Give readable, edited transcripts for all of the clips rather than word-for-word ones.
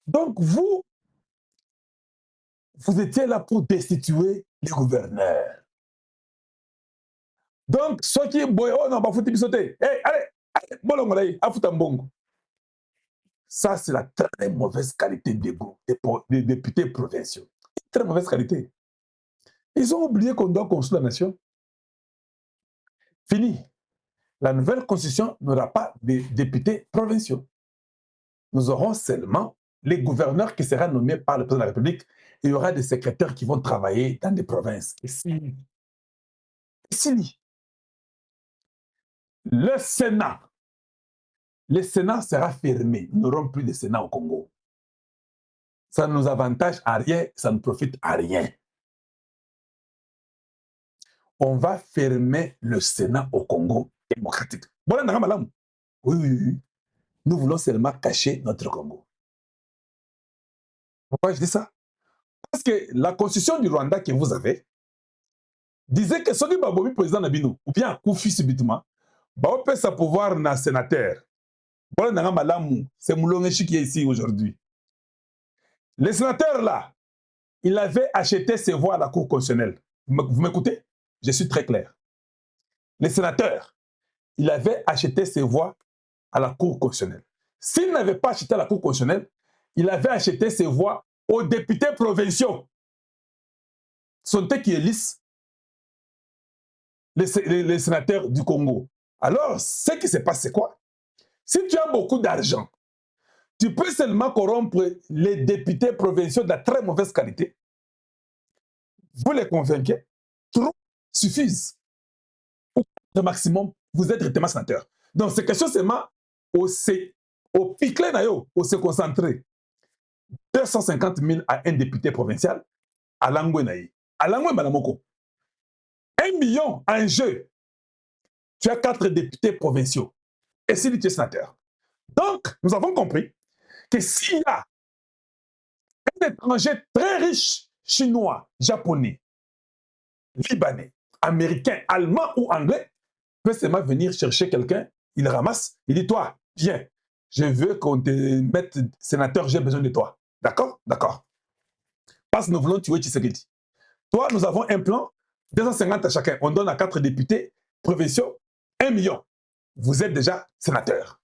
Donc, vous étiez là pour destituer les gouverneurs. Donc, ceux qui boy, oh non, bah, faut sauter. Hey, allez, allez, bolongo là, afuta mbongo. Ça, c'est la très mauvaise qualité des députés provinciaux. Très mauvaise qualité. Ils ont oublié qu'on doit construire la nation. Fini. La nouvelle constitution n'aura pas de députés provinciaux. Nous aurons seulement les gouverneurs qui seront nommés par le président de la République. Il y aura des secrétaires qui vont travailler dans des provinces. Et si le Sénat sera fermé. Nous n'aurons plus de Sénat au Congo. Ça ne nous avantage à rien, ça ne profite à rien. On va fermer le Sénat au Congo démocratique. Oui, oui. Nous voulons seulement cacher notre Congo. Pourquoi je dis ça? Parce que la constitution du Rwanda que vous avez disait que Soki Babomi, président Nabino, ou bien Koufi subitement, on peut sa pouvoir na sénateur. C'est Moulongechi qui est ici aujourd'hui. Les sénateurs là, il avait acheté ses voix à la Cour constitutionnelle. Vous m'écoutez? Je suis très clair. Les sénateurs, il avait acheté ses voix à la Cour constitutionnelle. S'il n'avait pas acheté à la Cour constitutionnelle, il avait acheté ses voix aux députés provinciaux. Sont eux qui élisent les sénateurs du Congo. Alors, ce qui se passe, c'est quoi? Si tu as beaucoup d'argent, tu peux seulement corrompre les députés provinciaux de la très mauvaise qualité. Vous les convainquez, trop suffisent. Au maximum, vous êtes directement sénateur. Donc, c'est quelque chose seulement au piclé, au se concentrer. 250 000 à un député provincial à Langwe Naï. À Langwe Malamoko. 1 million en jeu. Tu as 4 députés provinciaux. Et si tu es sénateur. Donc, nous avons compris que s'il y a un étranger très riche, chinois, japonais, libanais, américain, allemand ou anglais, peut seulement venir chercher quelqu'un, il ramasse, il dit, toi, viens, je veux qu'on te mette sénateur, j'ai besoin de toi. D'accord? D'accord. Parce que nous voulons tuer Tshisekedi. Toi, nous avons un plan, 250 à chacun. On donne à 4 députés provinciaux 1 million. Vous êtes déjà sénateur.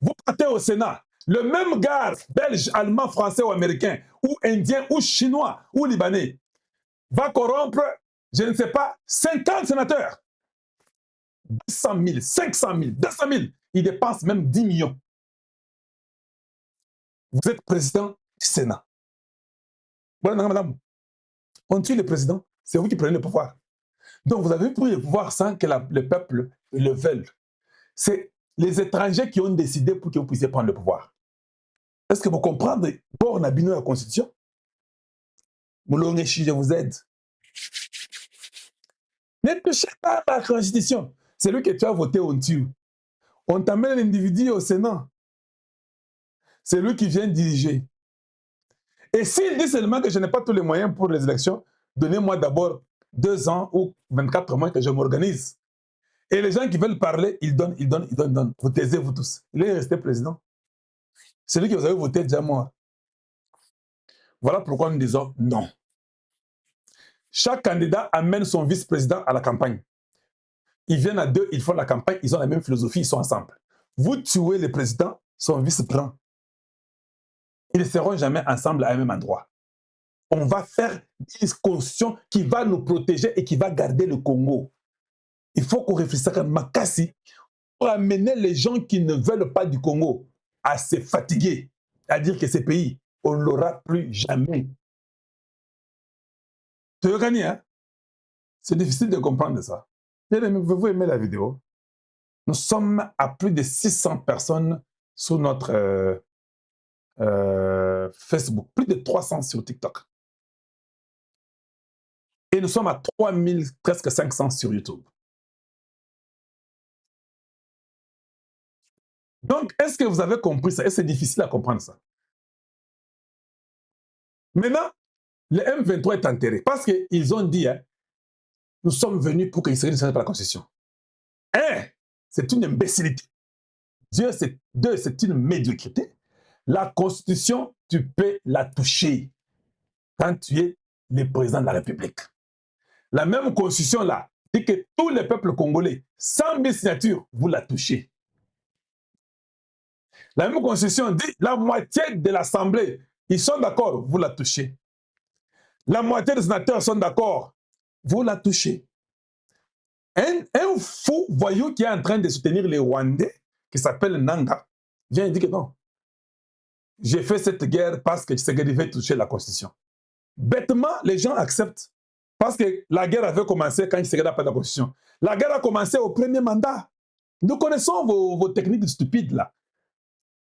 Vous partez au Sénat. Le même gars, belge, allemand, français ou américain, ou indien, ou chinois, ou libanais, va corrompre, je ne sais pas, 50 sénateurs. 200 000, 500 000, 200 000. Il dépense même 10 millions. Vous êtes président du Sénat. Voilà, madame. On tue le président, c'est vous qui prenez le pouvoir. Donc, vous avez pris le pouvoir sans que le peuple le veuille. C'est les étrangers qui ont décidé pour que vous puissiez prendre le pouvoir. Est-ce que vous comprenez? Bord Nabino la Constitution. Moulongechi, je vous aide. Ne touchez pas à la Constitution. C'est lui que tu as voté, on tue. On t'amène l'individu au Sénat. C'est lui qui vient diriger. Et s'il dit seulement que je n'ai pas tous les moyens pour les élections, donnez-moi d'abord 2 ans ou 24 mois que je m'organise. Et les gens qui veulent parler, ils donnent. Vous taisez, vous tous. Il est resté président. Celui que vous avez voté est déjà mort. Voilà pourquoi nous disons non. Chaque candidat amène son vice-président à la campagne. Ils viennent à 2, ils font la campagne, ils ont la même philosophie, ils sont ensemble. Vous tuez le président, son vice prend. Ils ne seront jamais ensemble à un même endroit. On va faire une constitution qui va nous protéger et qui va garder le Congo. Il faut qu'on réfléchisse à Makassi pour amener les gens qui ne veulent pas du Congo à se fatiguer, à dire que ces pays, on ne l'aura plus jamais. Tu veux gagner, hein? C'est difficile de comprendre ça. Vous aimez la vidéo? Nous sommes à plus de 600 personnes sur notre Facebook, plus de 300 sur TikTok. Et nous sommes à 3000, presque 500 sur YouTube. Donc, est-ce que vous avez compris ça? Et c'est difficile à comprendre ça. Maintenant, le M23 est enterré parce qu'ils ont dit, hein, nous sommes venus pour qu'ils se réalisent par la Constitution. Un, c'est une imbécilité. Deux, c'est une médiocrité. La Constitution, tu peux la toucher quand tu es le président de la République. La même Constitution-là dit que tous les peuples congolais, 100 000 signatures, vous la touchez. La même Constitution dit la moitié de l'Assemblée, ils sont d'accord, vous la touchez. La moitié des sénateurs sont d'accord, vous la touchez. Un fou voyou qui est en train de soutenir les Rwandais, qui s'appelle Nanga, vient et dit que non. J'ai fait cette guerre parce que Tshisekedi veut toucher la Constitution. Bêtement, les gens acceptent. Parce que la guerre avait commencé quand Tshisekedi n'a pas de la Constitution. La guerre a commencé au premier mandat. Nous connaissons vos techniques stupides là.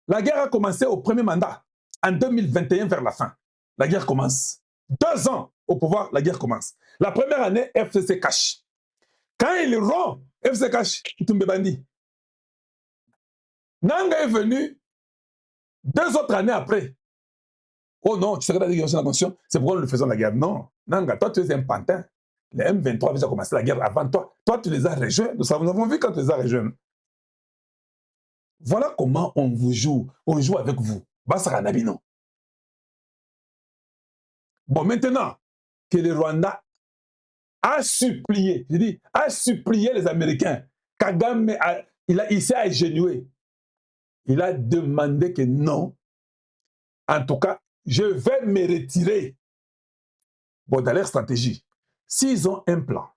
La guerre a commencé au premier mandat, en 2021 vers la fin. La guerre commence. 2 ans au pouvoir, la guerre commence. La première année, FCC cache. Quand il rompt, FCC cache, Toumbe Bandi. Nanga est venu 2 autres années après. Oh non, tu sais que la conscience, c'est pourquoi nous faisons la guerre. Non, Nanga, toi tu es un pantin. Les M23 avaient déjà commencé la guerre avant toi. Toi, tu les as rejoints. Nous avons vu quand tu les as rejoints. Voilà comment on vous joue. On joue avec vous. Bassara Nabino. Bon, maintenant que le Rwanda a supplié, je dis, a supplié les Américains, Kagame, il s'est agenouillé. Il a demandé que non. En tout cas, je vais me retirer. Bon, dans leur stratégie, s'ils ont un plan,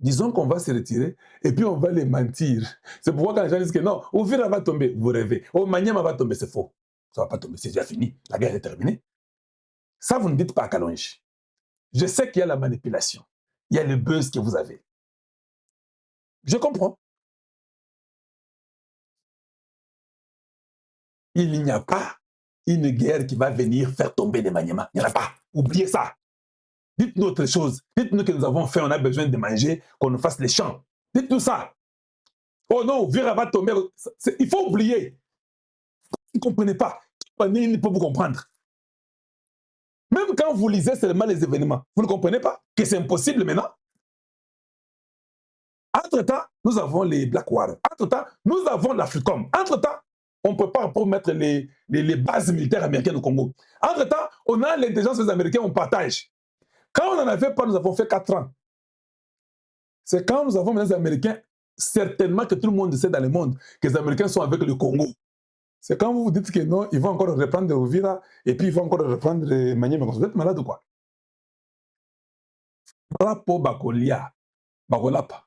disons qu'on va se retirer et puis on va les mentir. C'est pourquoi quand les gens disent que non, Ouvira va tomber, vous rêvez. Oh, Maniema va tomber, c'est faux. Ça ne va pas tomber, c'est déjà fini. La guerre est terminée. Ça, vous ne dites pas à Kalonji. Je sais qu'il y a la manipulation. Il y a le buzz que vous avez. Je comprends. Il n'y a pas une guerre qui va venir faire tomber les Maniema. Il n'y en a pas. Oubliez ça. Dites-nous autre chose. Dites-nous que nous avons fait, on a besoin de manger, qu'on nous fasse les champs. Dites-nous ça. Oh non, Vira va tomber. Il faut oublier. Vous ne comprenez pas. Il ne peut vous comprendre. Même quand vous lisez seulement les événements, vous ne comprenez pas que c'est impossible maintenant. Entre-temps, nous avons les Blackwater. Entre-temps, nous avons l'Africom. Entre-temps, on prépare pour mettre les bases militaires américaines au Congo. Entre-temps, on a l'intelligence des Américains, on partage. Quand on n'en avait pas, nous avons fait 4 ans. C'est quand nous avons les Américains, certainement que tout le monde sait dans le monde que les Américains sont avec le Congo. C'est quand vous vous dites que non, ils vont encore reprendre Uvira et puis ils vont encore reprendre Maniema. Vous êtes malade ou quoi? Rapo Bakolia, Bakolapa.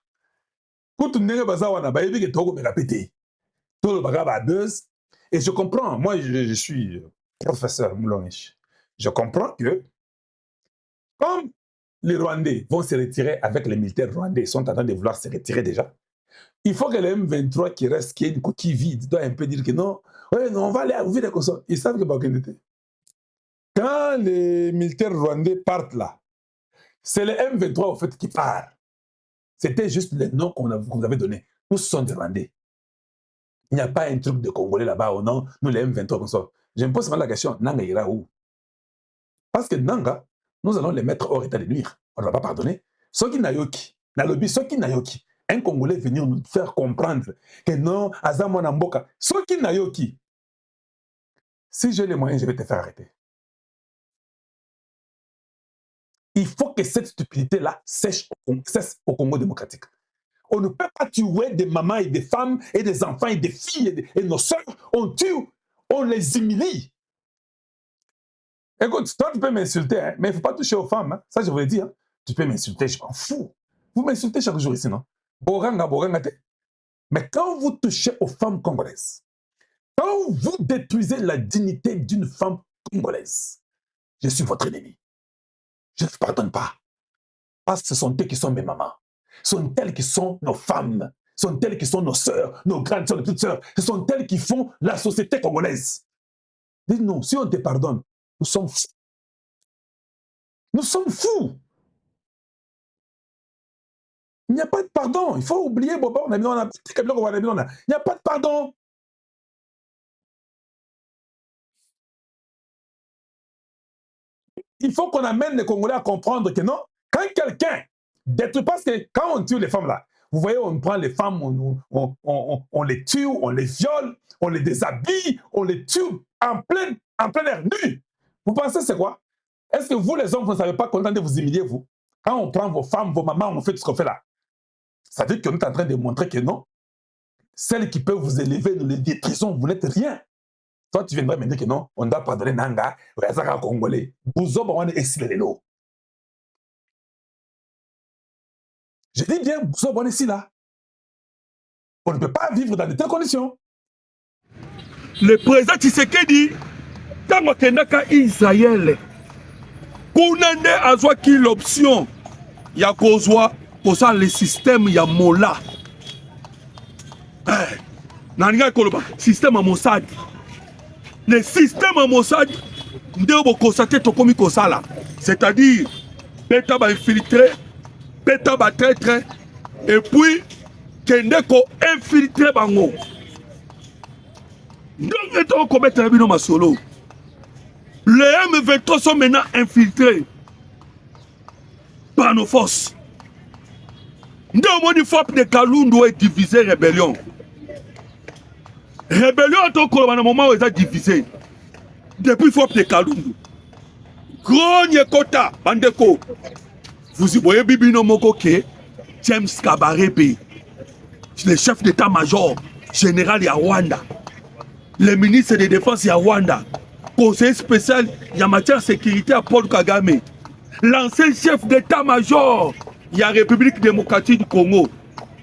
Et je comprends, moi je suis professeur Moulonish. Je comprends que comme les Rwandais vont se retirer avec les militaires rwandais, ils sont en train de vouloir se retirer déjà, il faut que les M23 qui restent, qui est une coquille vide, doit un peu dire que non, ouais, non, on va aller à Uvira comme ça. Ils savent que Bakendete. Quand les militaires rwandais partent là, c'est les M23 au fait qui partent. C'était juste les noms qu'on vous avait donnés. Tous sont des Rwandais. Il n'y a pas un truc de Congolais là-bas ou non, nous les M23 comme ça. Je me pose seulement la question, Nanga ira où? Parce que Nanga, nous allons les mettre hors état de nuire. On ne va pas pardonner. Soki Nayoki, Nalobi, Soki Nayoki, un Congolais venir nous faire comprendre que non, Azamo Namboka, Soki Nayoki, si j'ai les moyens, je vais te faire arrêter. Il faut que cette stupidité-là cesse au Congo démocratique. On ne peut pas tuer des mamans et des femmes et des enfants et des filles et nos soeurs. On tue, on les humilie. Écoute, toi tu peux m'insulter, hein, mais il ne faut pas toucher aux femmes. Hein. Ça, je vous l'ai dit. Hein. Tu peux m'insulter, je m'en fous. Vous m'insultez chaque jour ici, non? Boranga, boranga, mais quand vous touchez aux femmes congolaises, quand vous détruisez la dignité d'une femme congolaise, je suis votre ennemi. Je ne vous pardonne pas. Parce que ce sont eux qui sont mes mamans. Ce sont elles qui sont nos femmes. Ce sont elles qui sont nos sœurs, nos grandes sœurs, nos petites sœurs. Ce sont elles qui font la société congolaise. Dis-nous, si on te pardonne, nous sommes fous. Nous sommes fous. Il n'y a pas de pardon. Il faut oublier, Boba, il n'y a pas de pardon. Il faut qu'on amène les Congolais à comprendre que non, quand quelqu'un détruit, parce que quand on tue les femmes là, Vous voyez, on prend les femmes, on les tue, on les viole, on les déshabille, on les tue en plein air nu. Vous pensez c'est quoi? Est-ce que vous, les hommes, vous ne savez pas qu'on est en train de vous humilier, vous? Quand on prend vos femmes, vos mamans, on fait tout ce qu'on fait là. Ça veut dire qu'on est en train de montrer que non. Celles qui peuvent vous élever, nous les détruisons, vous n'êtes rien. Toi, tu viendrais me dire que non, on doit pardonner Nanga, Yazaka Congolais. Bouzo, on est exilé l'eau. Je dis bien, Bouzo, on est ici là. On ne peut pas vivre dans de telles conditions. Le président Tshisekedi, tant que Israël, Kounande a joué l'option, il y a pour ça le système, il y a Mola. Nanga Koloba, système à Mossad. Le système à Mossad, c'est-à-dire, Peta va infiltrer, Peta va traître, et puis, Kendeko infiltrer Bango. Donc, on commet un bino masolo. Les M23 sont maintenant infiltrés par nos forces. Nous avons dit FAP de Kalundu est divisé rébellion. Rébellion est encore à un moment où ils ont divisé. Depuis FAP de Kalundu. Gros Nyekota, Bandeko. Vous y voyez Bibino Mokoke, James Kabarebe, le chef d'état-major général de Rwanda. Le ministre de Défense à Rwanda, conseiller spécial il y a matière de sécurité à Paul Kagame, l'ancien chef d'état-major il y a République démocratique du Congo,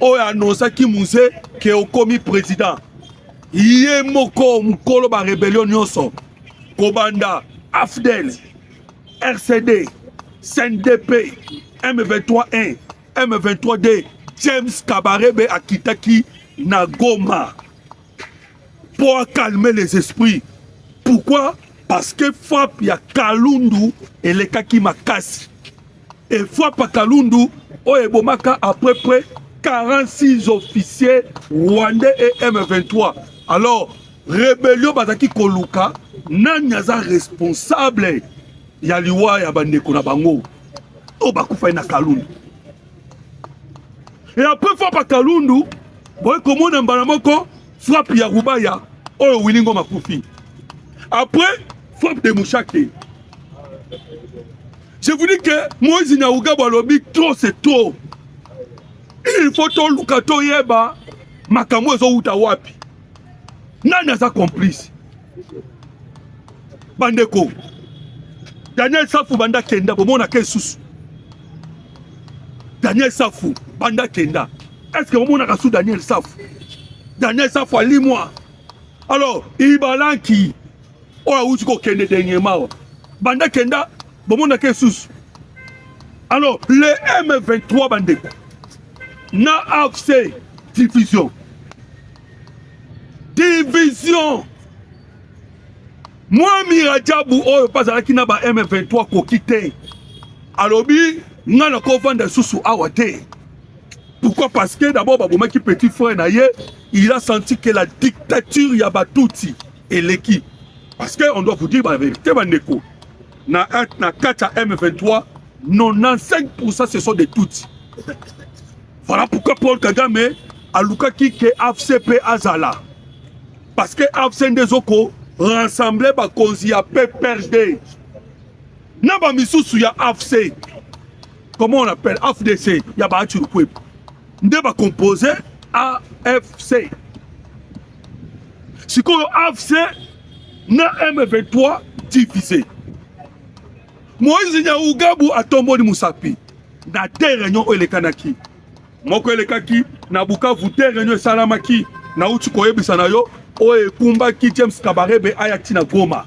on a annoncé qui Mouzé qui est au commis président. Il est moko mukolo ba rébellion nyonso, Kobanda, AFDEL, RCD, CNDP, M23-1, M23-D, James Kabarebe Akitaki Nagoma. Pour calmer les esprits. Pourquoi? Parce que FAP, il y a Kalundu et les Kaki Makasi. Et FAP à Kalundu, Oebomaka à peu près 46 officiers rwandais et M23. Alors, rébellion Bazaki Koluka, Nanyaza responsable. Yaliwa ya bandeko na bango. Obakufa na Kalundu. Et après FAP à Kalundu, boy comment on mbanamoko frappe ya Rubaya. Oh, Wilingo Makufi. Après, frappe de Mouchake. Je vous dis que Moïse Naouga Balobi, trop c'est trop. Il faut tout Lukato Yeba, Makamo Zo Utawapi. Nana sa complice. Bandeko. Daniel Safou Banda Kenda, Bomona Kesus. Daniel Safou Banda Kenda. Est-ce que Bomona Kassou Daniel Safou? Daniel Safou a moi. Alors, Ibalanki, oya uchuko kende dernièrement. Banda kenda, bomona kesus. Alors, les M23 bandeko, na AFC division. Division. Moi, Miradjabou, oyo pazalaki na ba M23 ko kite. Alobi, ngana ko vanda susu awate. Pourquoi? Parce que d'abord, Babomaki petit frère Naye, il a senti que la dictature Yabatouti est l'équipe. Parce qu'on doit vous dire la vérité, Bandeko. Na 4 M23, 95% ce sont des Tutsis. Voilà pourquoi Paul Kagame a Lukaki que AFCP Azala. Parce que AFC Ndezoko rassemblé par Konzi à PPRD. Naba Misusu ya AFC. Comment on appelle? AFDC. Yaba Achurukwe. Ndeba composé AFC. Si qu'on AFC na M23 divisé. Moïse Nyaugabu a tombo ni Musapi. Na deux réunions où il est kanaki. Moko il est kaki. Na Bukavu deux réunions salamaki. Na Uchuko Ebisanayo. Oe Kumba ki James Kabarebe ayati na Goma.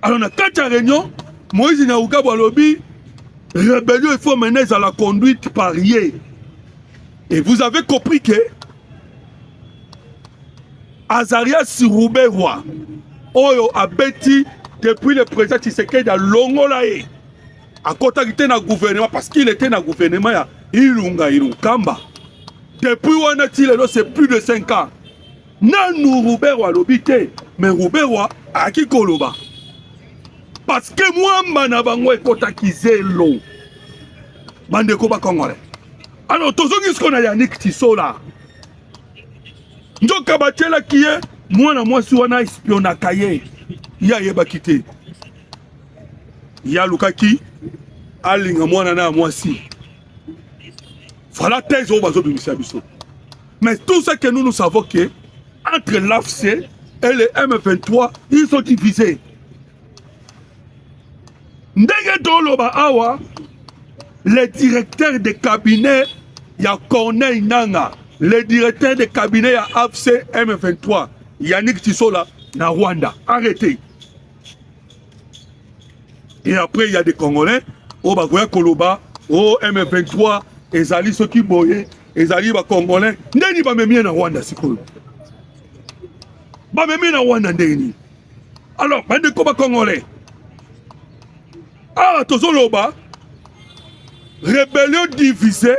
Alors na 4 réunions, Moïse Nyaugabu a lobby. Rébellion, il faut mener à la conduite parier. Et vous avez compris que Azaria Siroubewa, Oyo Abeti, depuis le président Tshisekedi a Longolae, à côté de na gouvernement, parce qu'il était dans le gouvernement, Ilunga Ilunkamba. Depuis Wanatile, c'est plus de 5 ans. Nanou Roubewa l'obité, mais Roubewa a qui Koloba. Parce que moi, Manabango est kotakizé l'eau. Bandeko ba Congolais. Alors, tozongi ce qu'on a Yannick Tissola. Njoka batela qui est, moi na moi si wana espiona kaye. Ya yeba kite. Ya lukaki, alinga moi na moi si. Voilà thèse au bazo bimisa biso. Mais tout ce que nous savons que entre l'AFC et le M23, ils sont divisés. Ndenge Doloba Awa, le directeur de cabinet, il y a Corneille Nanga, le directeur de cabinet, il y a AFC M23, Yannick Tissola, na Rwanda. Arrêtez. Et après, il y a des Congolais, au Bagoya Koloba, au M23, ezali ceux qui boye, ezali ba Congolais, ndeni ba memie na Rwanda sikoyo. Ba memie na Rwanda ndeni. Alors, bande ko ba Congolais. Ah, tozoloba, rébellion divisée,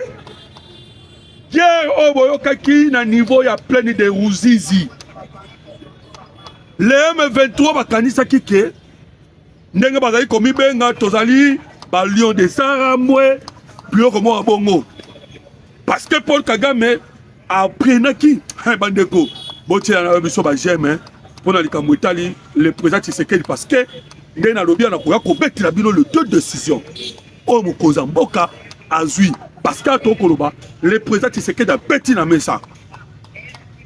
guerre au boyokaki na niveau ya plein de Ruzizi. Le M23 bakanisa kike, ndenge bazali komi benga tozali ba lion de Saramwe, plus comme moi bongo. Parce que Paul Kagame a pris naki, bandeko, botia na biso ba j'aime, pour na likambo Italie, le président Tshisekedi parce que ndenge na lobia na koya ko betela bino le deux décisions. O mokoza mboka azui parce que tokoloba le président Tshisekedi a beti na mesa.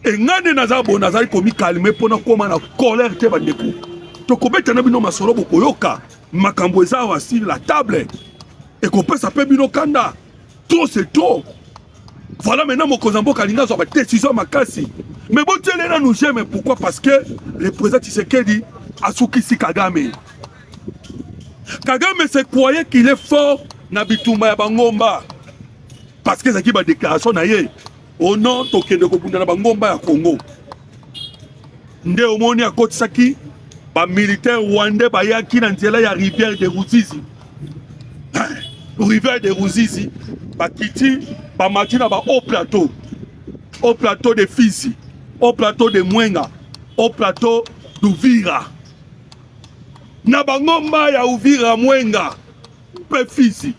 Et ngane nazabo nazali komi calmer pona koma na colère te bandeko. Tokobeta na bino masolo bokoyoka makambo eza wa sur la table. Et qu'on peut s'appeler bino kanda. Trop c'est trop. Voilà maintenant mon Kozamboka Linga sur la décision makasi. Mais bon télé nous j'aime pourquoi parce que le président Tshisekedi a soukisi Kagame. Kagame se croyait qu'il est fort na bitumba ya bangomba. Parce que ça qui va déclaration na ye au nom tokende ko bunda na bangomba ya Congo. Nde omoni akotisaki ba militaire rwandais ba yaki na nzela ya rivière de Ruzizi. Rivière de Ruzizi, Bakiti, Bamatina, au plateau de Fisi, au plateau de Mwenga, au plateau d'Uvira. Nabangomba ya Uvira Mwenga, pe Fisi.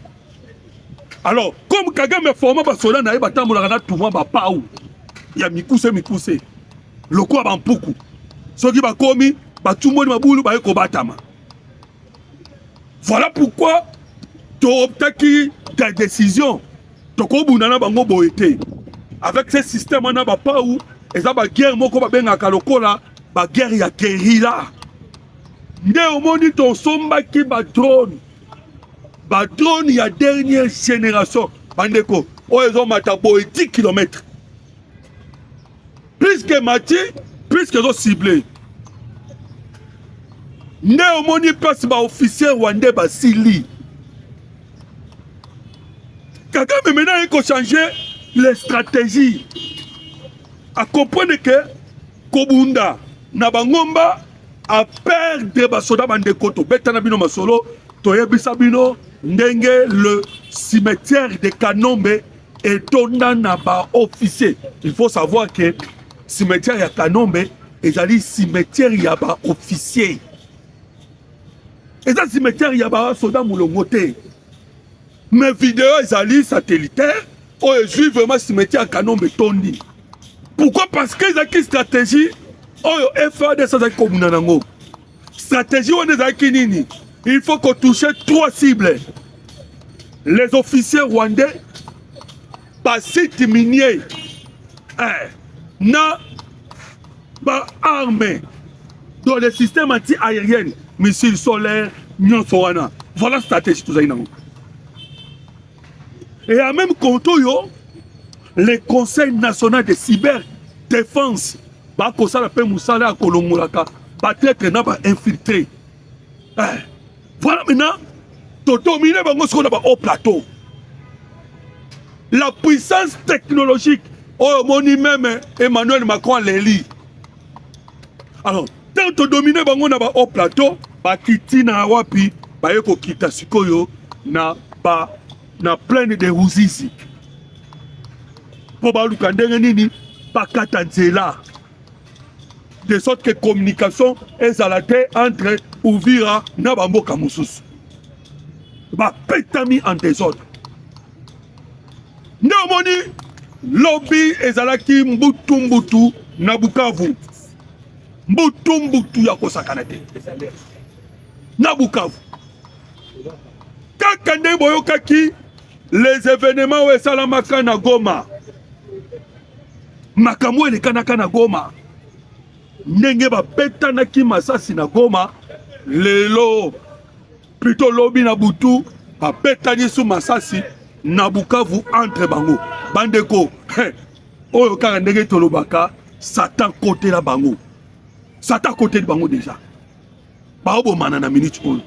Alors, comme Kagame forma basoda na yeba tambola na tuma ba pau, ya mikuse, loko ba mpuku. Soki ba komi, ba tumoni mabulu ba yeko batama. Voilà pourquoi tu obtaki ta décision. Tu as bango boete. Avec ce système, on a pas où et ça va guerre moko ba benga kalokola ba guerre ya guérilla. Nde omoni ton somba ki ba drone. Ba drone ya dernière génération. Bandeko, o ezo mata boy 10 km. Plus que mati, plus que zo ciblé. Nde omoni passe ba officier rwandais ba sili. Kagame maintenant il faut changer les stratégies. À comprendre que Kobunda Nabangomba a perdre basoda bandeko to betana bino masolo to yebisa bino ndenge le cimetière de Kanombe est tonda na ba officier. Il faut savoir que cimetière ya Kanombe ezali cimetière ya ba officier. Et ça cimetière ya ba soda mulongote. Mes vidéos ezali satellitaires ou je vraiment cimetière à Kanombe tondi. Pourquoi? Parce que ils stratégie ou FAD ça za komuna nango. Stratégie on est nini. Il faut qu'on touche 3 cibles. Les officiers rwandais par site minier. Na ba armée dans les systèmes anti-aériens, missiles solaires, nyonsoana. Voilà la stratégie tout ça nango. Et à même compte, le Conseil national de cyberdéfense, bah, comme ça, la paix Moussala à Kolomolaka, bah, peut-être n'a pas infiltré. Voilà maintenant, tu domines ce qu'on a au plateau. La puissance technologique, oh, mon même Emmanuel Macron l'élit. Alors, tant que tu domines au plateau, bah, Kiti na wapi, bah, yoko kita sikoyo, na ba. Na plein de Ruzizi. Pour baluka ndenge nini bakata nzela. De sorte que communication ezalate entre Uvira na bamboka mosusu. Ba petami en désordre. nde omoni lobby ezalaki mbutu na Bukavu mbutu ya kosakana te na Bukavu kaka nde boyokaki les événements oyo esalamaka na Goma makambo elekanaka na Goma ndenge babetanaki masasi na Goma lelo plutôt lobi na butu babetani su masasi na Bukavu entre bango bandeko oyo kaka ndenge tolobaka Satan côté la bango Satan côté de bango déjà baobomana na minute oyo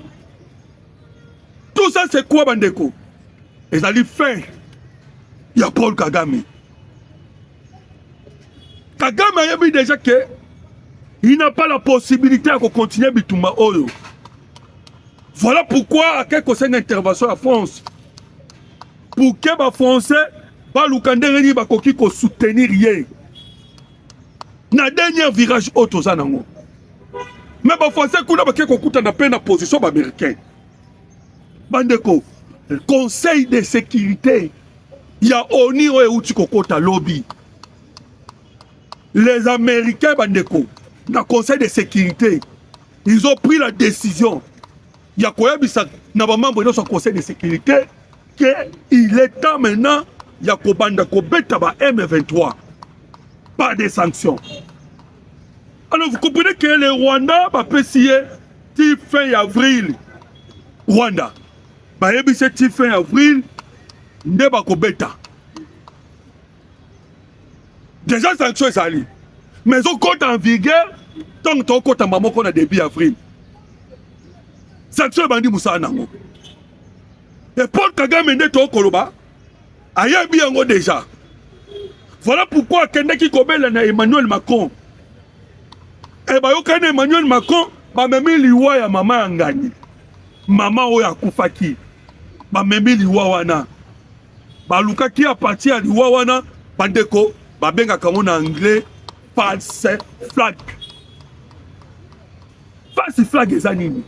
tout ça c'est quoi bandeko ezali fin ya Paul Kagame ayebi déjà que il n'a pas la possibilité de continuer bitumba oyo. Voilà pourquoi à quelque chose d'intervention à France pour que les Français ba lukandere ba koki ko soutenir rien. Na dernier virage auto zanango. Mais les Français kuna ba ke ko kuta na peine position ba américain. Bandeko, le Conseil de sécurité ya oni o euti kokota lobby. Les Américains bandeko dans le Conseil de sécurité, ils ont pris la décision. Il y a quoi dans le membre de notre Conseil de sécurité qu'il est temps maintenant, il y a M23. Pas de sanctions. Alors vous comprenez que le Rwanda va essayer fin avril. Rwanda. Va essayer fin avril. Ne va pas déjà sanctions est allé. Mais on compte en vigueur tant que compte en maman qu'on a début avril. Sanction bandi Moussa Nango. Et Paul Kagame n'est pas au Koloba. Aïe bien déjà. Voilà pourquoi Kende qui kobela na Emmanuel Macron. Et bah yo kane Emmanuel Macron ba memi liwa ya mama ngani. Mama oya kufaki. Ba memi liwa wana. Ba lukaki a partir liwa wana bandeko ba benga kamo na anglais. False flag. False flag ezanini.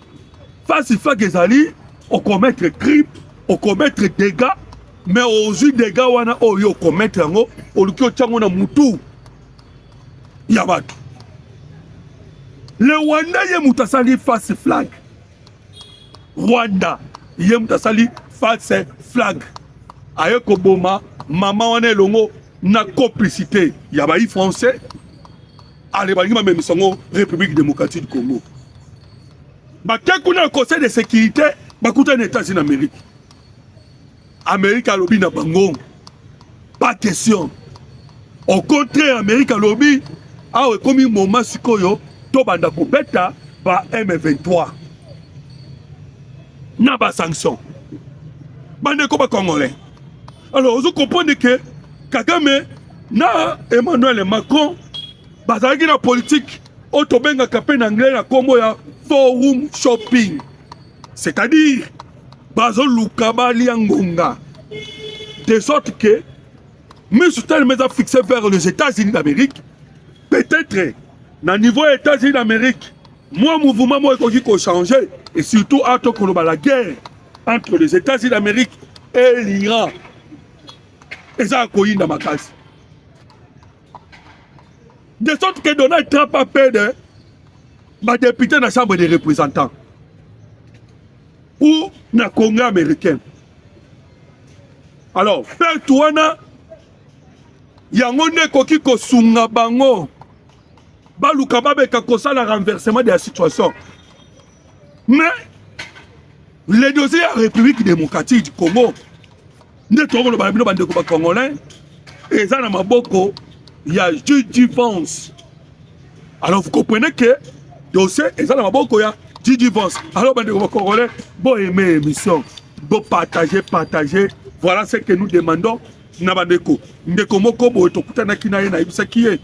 False flag ezali, on commettre crime, on commettre dégâts, mais aux dégâts wana oyo commettre yango, olukio chango na mutu. Yabatu. Le Rwanda ye mutasali false flag. Rwanda ye mutasali false flag. Aye koboma, mama wana longo na complicité. Yabayi français. Allez, même République démocratique du Congo. Quand on a un conseil de sécurité, on a un États-Unis d'Amérique. Amérique a lobby na bango. Pas question. Au contraire, Amérique a lobby. Ah oui, comme un moment sikoyo, to banda ko beta ba M23. Na ba sanction. Bande ko ba Congolais. Alors, vous comprenez que Kagame na Emmanuel Macron bazalaki na politique otobenga kapé na anglais na kombo ya forum shopping, c'est-à-dire bazo lukaba liangonga de sorte que Michel a fixé vers les États-Unis d'Amérique. Peut-être na niveau États-Unis d'Amérique moi mouvement moi qui changer et surtout à la guerre entre les États-Unis d'Amérique et l'Iran et ça a coïn dans ma classe. De sorte que Donald Trump a perdre ma député dans la Chambre des représentants ou dans le Congrès américain. Alors, faire Touana, il y a un qui ko sunga bango, baluka babe kakosa la renversement de la situation. Mais les dossiers à la République démocratique du Congo, ne trouvons le balabino bande de Congolais, et ça dans ma boko. Il y a Gigi Vance. Alors vous comprenez que dossier et ça dans ma boko ya Gigi Vance. Alors ben de Congolais, bon aimer l'émission, bon partager. Voilà ce que nous demandons. Nabandeko, ndeko moko bo tokuta na kina na ibisa kié.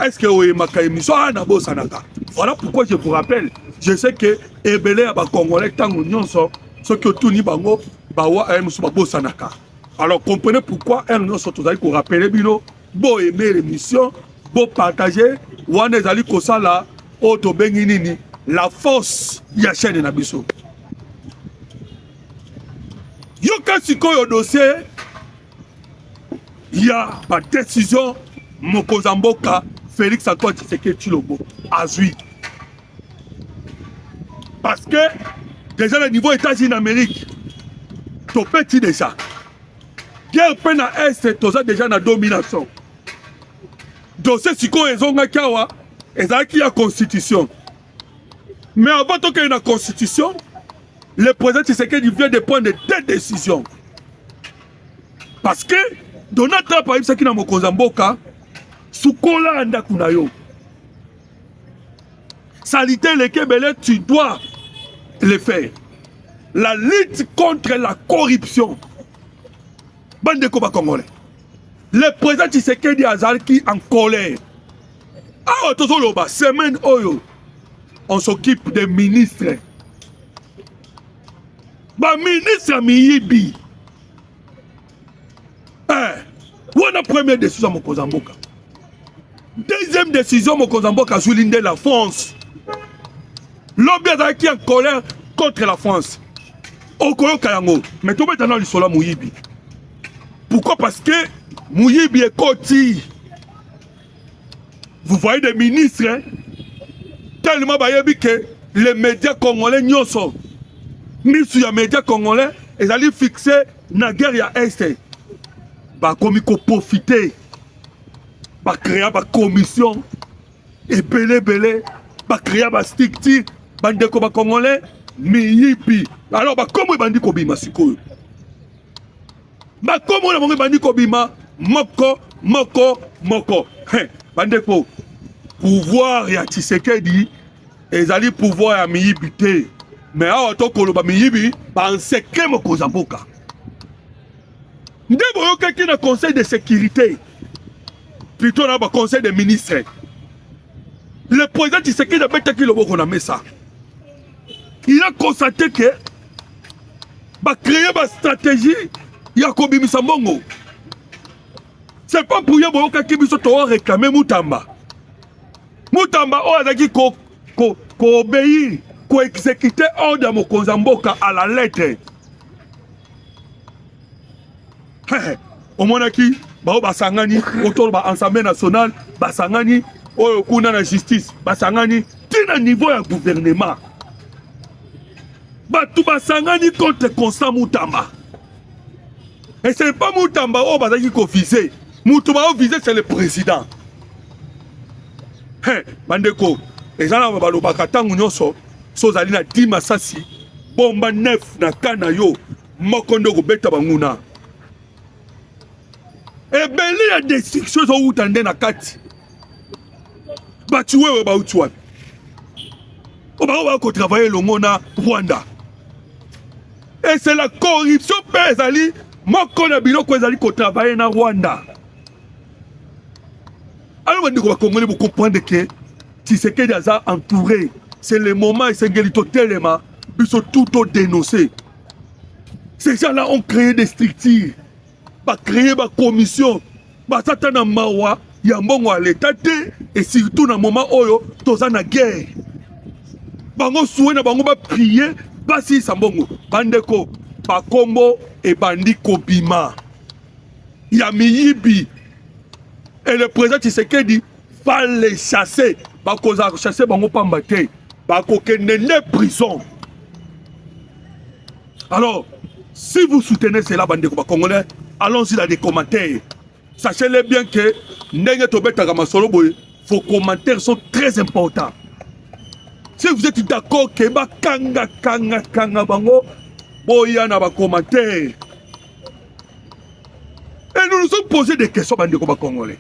Est-ce que vous maka émission na bo sanaka? Voilà pourquoi je vous rappelle, je sais que ebele ba Congolais tango nyonso ce que tout ni bango ba wa musu ba bo sanaka. Alors comprenez pourquoi elle nous sont tous allés pour rappeler bino. Bon aimer l'émission, bon partager, wane zali kosala, oto bengi nini, la force ya chaîne na biso. Yoka siko yo dossier, il y a ma décision Mokozamboka Félix Antoine Tshisekedi Tshilombo azui. Parce que déjà le niveau États-Unis d'Amérique, tout petit déjà. Guerre peine à Est, tout ça déjà dans domination. Dossier siko ezonga kawa, ezaki ya constitution. Mais avant qu'il y ait une constitution, le président Tshisekedi vient de prendre des décisions. Parce que Donald Trump a dit que Mokozamboka Soukola anda kunayo. Salité les Kébélés, tu dois le faire. La lutte contre la corruption. Bande Koba Congolais. Le président Tshisekedi Azalki en colère. Ah, Tozoloba, semaine Oyo. On s'occupe des ministres. Ba ministre Miyibi. Voilà la première décision Mokozamboka. Deuxième décision Mokozamboka Zoulinde la France. L'homme qui est en colère contre la France. Okoyo Kayango. Mais tout le monde est dans Mouyibi. Pourquoi? Parce que Mouyibi est côté. Vous voyez des ministres, hein? Tellement que les médias congolais n'y sont. Mais sur les médias congolais, ils allaient fixer la guerre à Est. Bah, comme il faut profiter. Bah, créer une commission. Et belé. Bah, créer une structure. Bah, de congolais. Miyibi. Alors, bah, comment il dit Kobima, Siko? Bah, comment il dit Kobima? Moko. Bandeko. Pouvoir ya Tshisekedi. Ils allaient pouvoir à Miyibi. Mais à Otokolo, Miyibi, en secret, Mokozamboka. Nous avons quelqu'un dans conseil de sécurité. Plutôt dans le conseil des ministres. Le président Tshisekedi a bêté qu'il a mis ça. Il a constaté que créer une stratégie, il y a Kobi Misambongo. Ce n'est pas pour y avoir quelqu'un qui a réclamé Moutamba. Moutamba a dit qu'on obéit, qu'on exécute ordre de Mokozamboka à la lettre. Au monaki, basangani, autour de l'Assemblée nationale, basangani, au kuna la justice, basangani, tina niveau de gouvernement. Tout basangani contre Constant Moutamba. Et ce n'est pas Moutamba qui a visé. Moutamba a visé, c'est le président. Bandeko, les gens qui ont bakatang nyoso, sozali na dima sasi, bomba neuf na kana yo, mokondo ko beta banguna. Et bien, il y a des destructions où tu as des nakati. Tu vas travailler le monde à Rwanda. Et c'est la corruption pesali. Moi, quand on travailler na Rwanda. Alors, vous comprendre que Tshisekedi a entouré. C'est le moment, c'est tellement. Ils sont tout dénoncés. Ces gens-là ont créé des structures. Créer une commission, satana mawa, yambongo à l'état et surtout dans le moment où tu as une guerre. Bango souena bango ba prier, basi sambongo, bandeko, bakombo et bandi kobima. Ya Miyibi. Et le président Tshisekedi va les chasser. Bakoza chasser bango pambate. Bako kende prison. Alors, si vous soutenez cela, bandeko congolais, allons-y dans les commentaires. Sachez-le bien que vos commentaires sont très importants. Si vous êtes d'accord que kanga bango, boya na ba commentaires. Et nous nous sommes posé des questions bandeko congolais.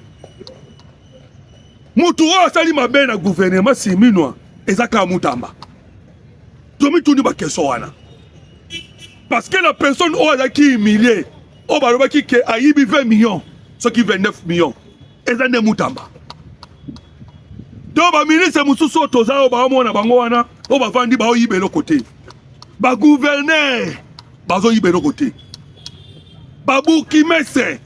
Moutoura sali mabe na gouvernement siminois ezaka Moutamba. Domi tuni ba question wana. Parce que la personne qui est humiliée, qui a 20 millions, ce qui 29 millions, et ça n'est Moutamba. Donc, le ministre Moussousso Toza, on va vendre le côté. Le gouverneur, le côté. Babou qui met c'est,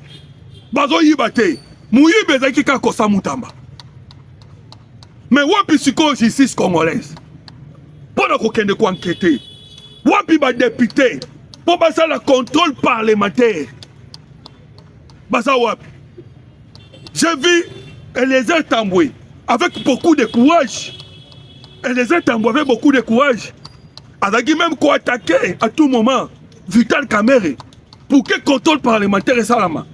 Mouyibé qui a kosa Moutamba. Mais wapi siko justice congolaise. Pendant qu'on ait enquêter. Wapi ba député. Pour passer le contrôle parlementaire. Basa wapi. J'ai vu Eliezer Tambwe avec beaucoup de courage. Eliezer Tambwe avec beaucoup de courage. Azaki même quoi attaquer à tout moment Vital Kamerhe pour que contrôle parlementaire et salama.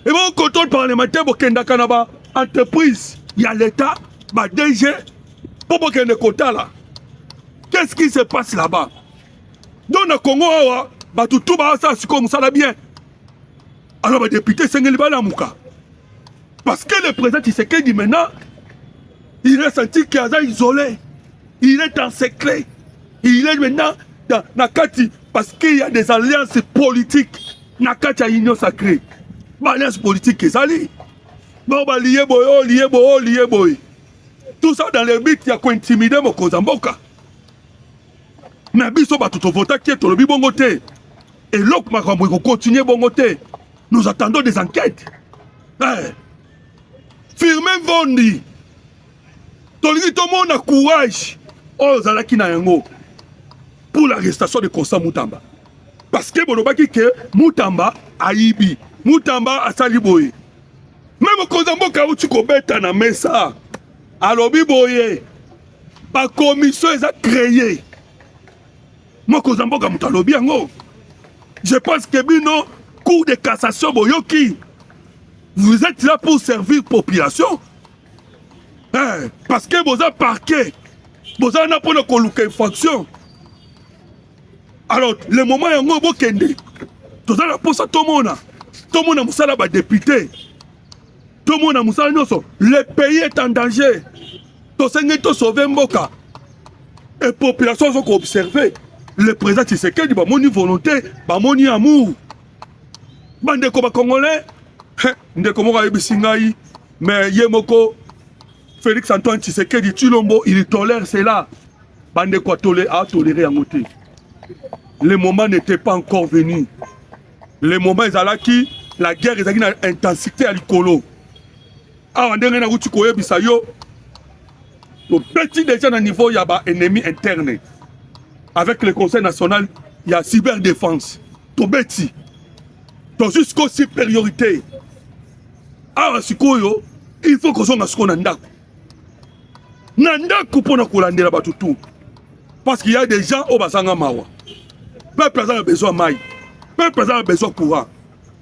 Et bon contrôle parlementaire pour Kenda Kanaba entreprise, il y a l'État, bah DG, pour qu'il y ait quota là. Qu'est-ce qui se passe là-bas? Dans le Congo, bah tout ça c'est comme ça là bien. Alors, le député Sengelibala Mouka. Parce que le président Tshisekedi maintenant, il a senti qu'il est isolé. Il est dans ses clés. Il est maintenant dans Nakati. Parce qu'il y a des alliances politiques. Nakati a union sacrée. Alliance politique qui est allée. Bon, bah, lié boy. Tout ça dans le but, il y a quoi intimider mon Kozamboka. Mais biso ba tout vote qui est le bongoté. Et l'autre m'a continuer bongoté. Nous attendons des enquêtes. Hey. Firmin Vondi. Tout le monde a courage. Oh, Zalaki na yango. Pour l'arrestation de Constant Moutamba. Parce que Bolobaki que Moutamba a ibi. Moutamba a saliboye. Même Constant Moka ou tu kobeta na mesa. Alors biboye. La commission est créée. Moi Constant Moka Moutalobi yango. Je pense que Bino Cour de cassation Boyoki, vous êtes là pour servir la population. Parce que vous avez parqué, vous avez pour une infraction. Alors, le moment où vous avez kende, vous avez pour ça tout le monde a moussala ba député, tout le monde a moussala noso. Le pays est en danger. Tout le sauver Mboka. Et la population sont observée. Le président Tshisekedi a moni volonté, a moni amour. Bande ko ba Congolais, ndeko moko ayebisi ngai, mais Yemoko, Félix Antoine Tshisekedi Tshilombo, il tolère cela. Bande ko a toléré en côté. Le moment n'était pas encore venu. Le moment ezalaki, la guerre ezalaki na intensité à l'ikolo. Ah, ndenge na uti koyebisa yo, le petit déjà na niveau ya ba ennemi interne. Avec le Conseil national, il y a cyberdéfense. To beti. Jusqu'aux supériorités. Ah, il faut que soit ce Nandaku. Nandaku pour nous collander là-bas tout. Parce qu'il y a des gens au Basanga Mawa. Peuple a besoin de maille. Peuple a besoin de courant.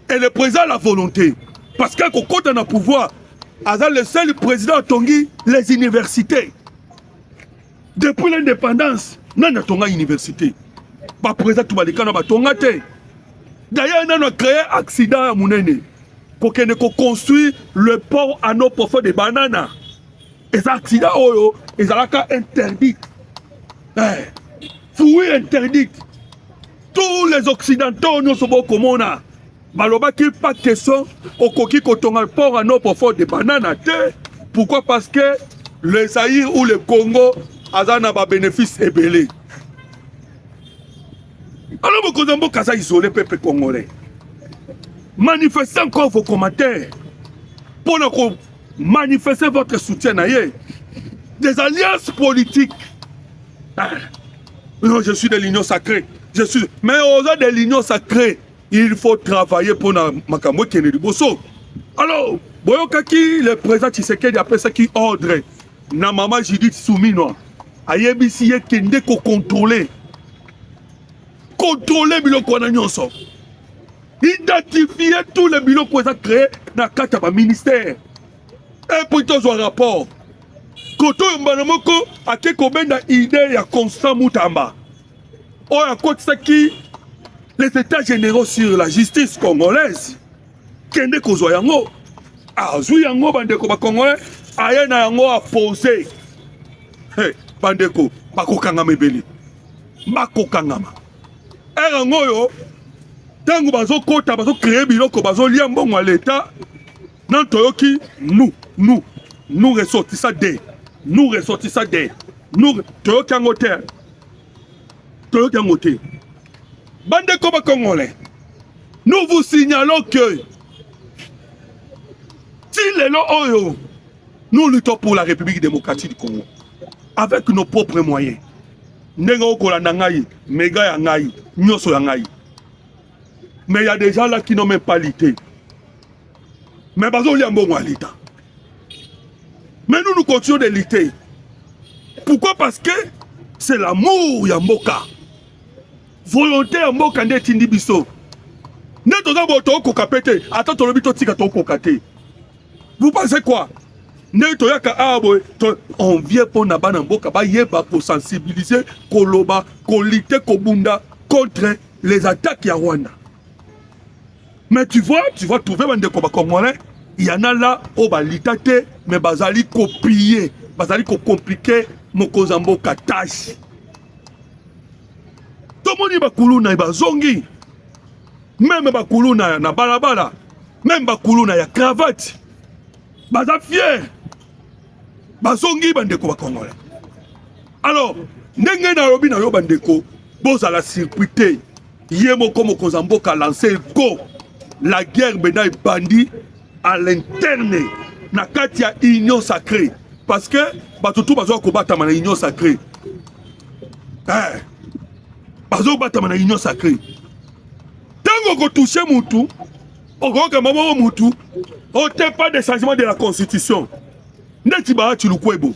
Et le président a la volonté. Parce qu'à côté de notre pouvoir, le seul président a tongi les universités. Depuis l'indépendance, nous avons une université. Le président a tongi. D'ailleurs, on a créé un accident à Mounene pour qu'on construise le port à nos profonds de bananes. Et cet accident, ils ont interdit. Fouille interdite. Tous les Occidentaux nous sommes comme on a. Maloba qui pas question au coquille coton le port à nos profonds de bananes. Pourquoi? Parce que le Zaïre ou le Congo a un bénéfice ébélé. Alors, vous avez qu'à isoler le peuple congolais. Manifestez encore vos commentaires pour manifester votre soutien. Des alliances politiques. Non, je suis de l'union sacrée. Mais au-delà de l'union sacrée, il faut travailler pour Makambo Kennedy Bosso. Alors, Boyokaki, le président Tshisekedi, après ça qui ordre, na maman Judith Soumino, ayebisi kende ko contrôler. Contrôler biloko na nyonso. Identifier tous les biloko qu'on a créés dans le cadre du ministère. Et pour tous un rapport. Koto Mbanamoko a combien d'idées à Constant Moutamba. Or, à côté de qui les états généraux sur la justice congolaise. Kende Kozo Yango. Ah, Zuyango Bandeko Congolais. Ayana Yango a posé. Hey, Bandeko, Bako Kangama Beli. Bako Kangama. Erangoyo, tango bazo kota bazo créer biloko bazo liambongo à l'état, nan toyoki nous ressortissons des, nous toyoki angote, bande koba congolais, nous vous signalons que si les lois nous luttons pour la République démocratique du Congo avec nos propres moyens. Nenga okolanda ngai, mega ya ngai, nyoso ya ngai. Mais il y a des gens là qui n'ont même pas lutté. Mais bazo liambongo à l'État. Mais nous continuons de lutter. Pourquoi? Parce que c'est l'amour ya mboka. Volonté ya mboka nde tindi biso. Ne toza boto ko kapete, ata to lobi to tika to ko kate. Vous pensez quoi? Ne toyaka abo, on vient pour na bana mboka ba yeba pour sensibiliser koloba, ko lutter ko bunda contre les attaques ya Rwanda. Mais tu vois trouver bande ko ba congolais, il y en a là au ba litate mais bazali copier, bazali ko compliquer mokonza mboka tâche. Tomoni bakulu na bazongi. Même bakulu na balabala, même bakulu na ya cravate. Baza fier. Bazongi bandeko ba congolais. Alors, ndenge na robi na yo bandeko, boza la circuité. Yemo comme Kozamboka lancé go. La guerre bena bandi à l'interne. Na kati ya union sacrée. Parce que batutu bazo ko batama na union sacrée. Bazo batama na union sacrée. Tango ko toucher mutu, okoka mama mutu, on t'est pas de changement de la constitution. Neti ba tu lukwebo.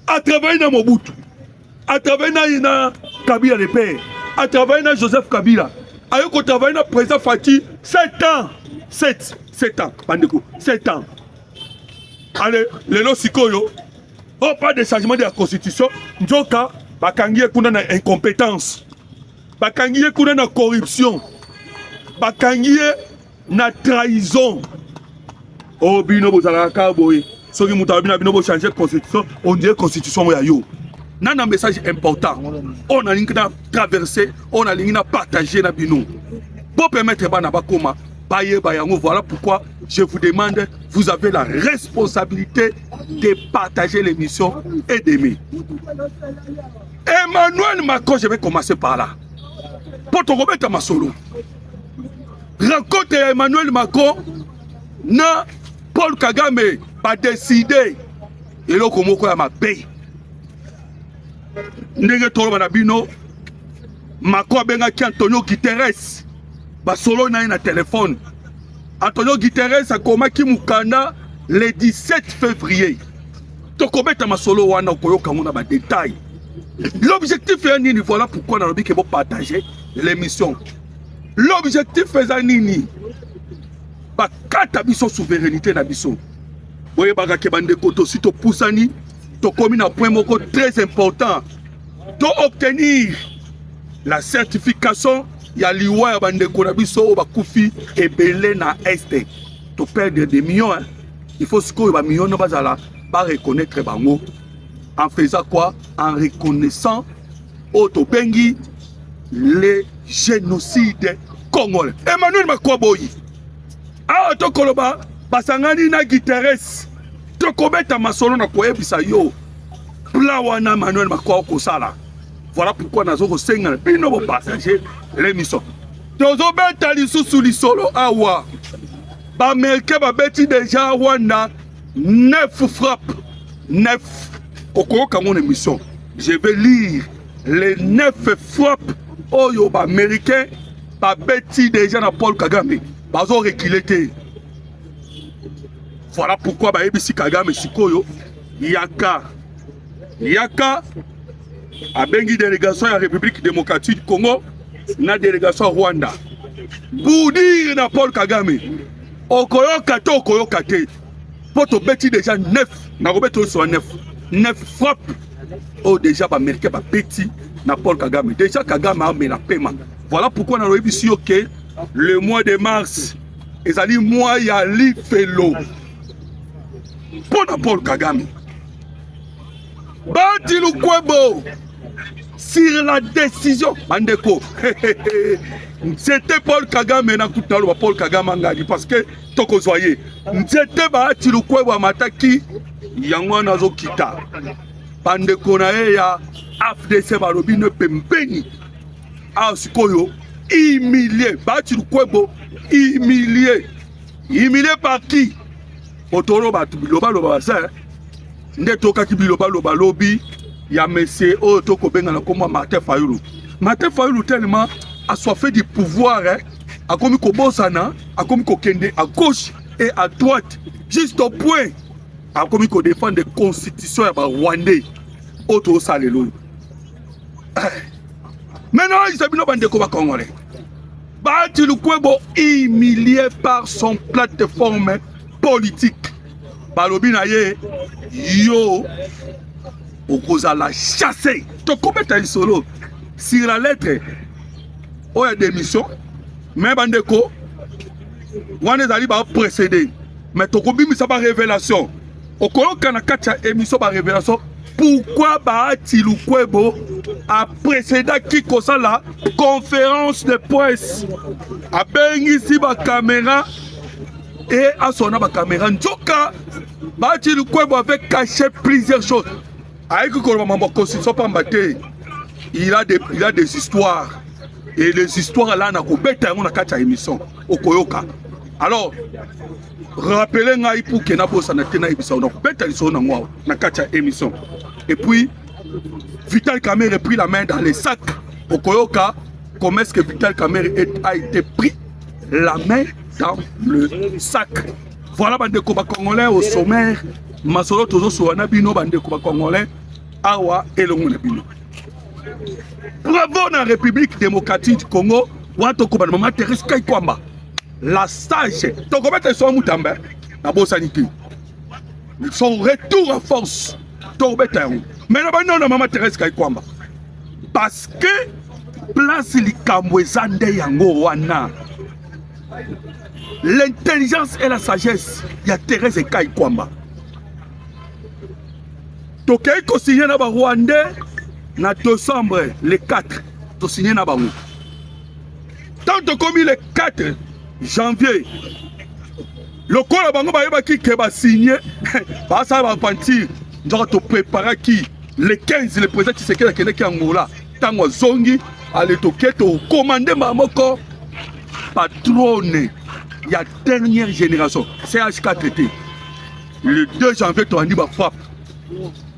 À travers na Mobutu, à travers na Kabila le père, à travers na Joseph Kabila, ayoko travailler na président Fati 7 ans. 7 ans, bandeko, 7 ans. Allez, lelo sikoyo, oh pas de changement de la constitution, njoka bakangie kuna na incompétence. Bakangie kuna na corruption. Bakangie na trahison. Oh bino bozalaka boye. Soki muta bino bo changer constitution, on dirait constitution ya yo. Nan un message important. On a l'ingna traverser, on a l'ingna partager na bino. Pour permettre bana bakoma baye bayango, voilà pourquoi je vous demande, vous avez la responsabilité de partager l'émission et d'aimer. Emmanuel Macron, je vais commencer par là. Pour te remettre ma solo. Rencontre Emmanuel Macron, na Paul Kagame va décider. Et là, comment on ma paix. Ndenge tolo banabino, Macron benga ki Antonio Guterres. Ba solo na na téléphone. Antonio Guterres a komaki mukanda le 17 février. Tokobeta ma solo wana koyoka mona ba détail. L'objectif est nini, voilà pourquoi on a dit que vous partagez l'émission. L'objectif est nini. Ba kata biso souveraineté na biso. Boye baga ke bande koto si to pusani, to komi na point moko très important. To obtenir la certification ya liwa ya bande ko na biso ba kufi ebele na este. To perdre des millions, hein. Il faut que ba millions no bazala ba reconnaître bango. En faisant quoi? En reconnaissant Otobengi le génocide congolais. Emmanuel Macron. Ah, Tokoloba, Basangani na Guterres. Tokobeta masolo na koyebisa yo. Plawana Emmanuel Macron kosala. Voilà pourquoi nous avons senga bino bo partager l'émission. Tozo beta lisusu lisolo awa. Ba Américain ba beti déjà Rwanda 9 frappes. 9. Mon émission, je vais lire les 9 frappes oyo ba américain ba beti déjà na Paul Kagame bazo reculé. Voilà pourquoi ba ebisi Kagame sikoyo yaka abengi délégation ya République démocratique du Congo na délégation Rwanda pour dire na Paul Kagame okoyoka te poto beti déjà 9 na robeto so 9 frappes. Oh déjà américain ba petit na Paul Kagame. Déjà Kagame a mis la paiement. Voilà pourquoi on a vu ici que le mois de mars ezali mois ya lifelo. Pour Paul Kagame. Bati Lukwebo sur la décision bandeko. C'était Paul Kagame na kutalo Paul Kagame ngadi parce que toko zoyer. C'était Bati Lukwebo mataki yango nazo kita. Bandeko na ya AFDC balobi ne pembeni. Ah sikoyo humilié. Bati Lukwebo humilié. Humilié par qui? Otoro batu biloba loba sa. Nde toka ki biloba loba lobi ya monsieur Otoko benga na koma Martin Fayulu. Martin Fayulu tellement assoiffé du pouvoir, hein, a commis ko bosana, a commis ko kende à gauche et à droite, juste au point akomi ko défendre constitution ya ba Rwandais auto salelo. Maintenant ils ont bande ko ba Congolais. Bati Lukwebo humilié par son plateforme politique. Balobi na ye yo okozala chassé. To kometa solo sur la lettre o ya démission mais bandeko wana ezali ba précédé mais to kobimisa ba révélation okoyoka na kati ya émission ba révélation pourquoi Bahati Lukwebo a précédé qui kosala conférence de presse a bengisi ba caméra et à son ba caméra njoka Bahati Lukwebo avait caché plusieurs choses avec ko mamba constitution pambate il a des histoires et les histoires là na ko beta na kati ya émission okoyoka alors rappelez ngai pour que na bossa na tena ibisa na ko beta liso na ngwa na kati ya émission et puis Vital Kamerhe a pris la main dans les sacs okoyoka comment est-ce que Vital Kamerhe a été pris la main dans le sac. Voilà bande ko ba congolais au sommaire masolo tozo so na bino bande ko ba congolais awa elongo na bino. Bravo dans la République démocratique du Congo, Wantoko Maman Thérèse Kaikwamba, la sage, Tokobete son Moutambe, la Bossaniki. Son retour en force, Tokobete. Mais non, Maman Thérèse Kaikwamba. Parce que, place Likamwezande Yango Wana, l'intelligence et la sagesse, il y a Thérèse Kaikwamba. Tokei Kosigné na Rwandais. Na décembre le 4, tu signé na bango. Tant que comme le 4 janvier, le corps de bango ba qui ba signé, ba ça va partir. Donc tu préparer qui le 15 le président Tshisekedi kene ki Angola. Tango zongi ale toke to commander mamoko patronne. Il y a dernière génération, CH4T. Le 2 janvier tu andi ba frappe.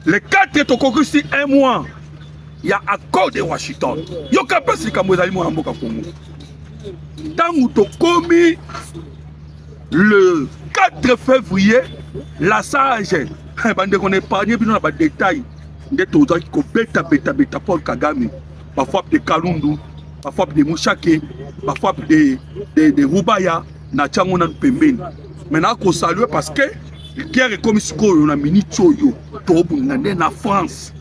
Le 4 tu conclu si un mois. Il y a accord de Washington. Il y a un peu de Congo. Tant que commis le 4 février, la sage, on épargne bien dans les détails. Des gens qui bêta Paul Kagame, parfois de Kalundu, parfois de Mouchake, parfois de Rubaya, na Tchangona Pembeni. Maintenant, qu'on salue parce que la guerre est comme si on a mis Tchoyo, en France.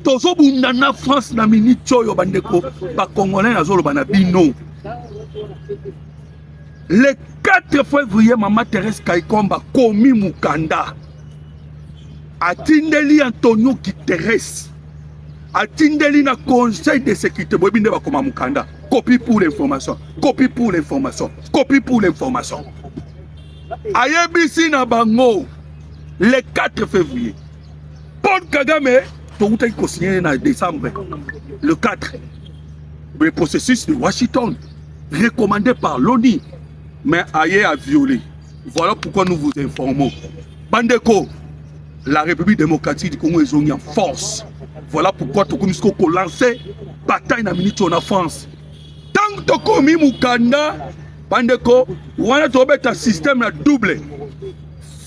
Tozo bundana France na minute yo bandeko ba congolais na zolo bana bino. Le 4 février Maman Thérèse Kaikwamba komi mukanda. Atindeli Antonio Guterres. Atindeli na conseil de sécurité bobinde ba koma mukanda. Copie pour l'information. Copie pour l'information. Copie pour l'information. Ayebisi na bango le 4 février. Paul Kagame tout est signé en décembre, le 4. Le processus de Washington, recommandé par l'ONU, mais ailleurs a violé. Voilà pourquoi nous vous informons. Bandeko, la République démocratique du Congo est en force. Voilà pourquoi tout comme ce qu'on lancé bataille na minute en France. Tant que commis Mukanda, Bandeko, on a trouvé un système la double.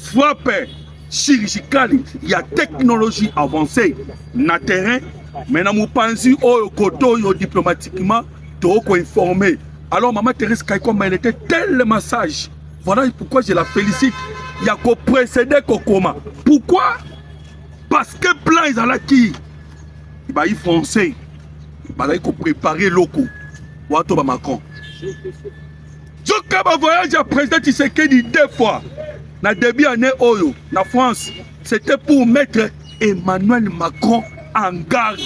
Frappé. Chirurgical, il y a technologie avancée na terrain, mais na moupanzi au koto diplomatiquement to informé. Alors Maman Thérèse Kaikwamba elle était tellement sage. Voilà pourquoi je la félicite. Il y a qu'au précédé Kokoma. Pourquoi? Parce que plan ils allaient qui? Ils français. Ils ont préparé locaux. Wato ba Macron. Je voyage à président Tshisekedi 2 fois. Na début année Oyo, na France, c'était pour mettre Emmanuel Macron en garde.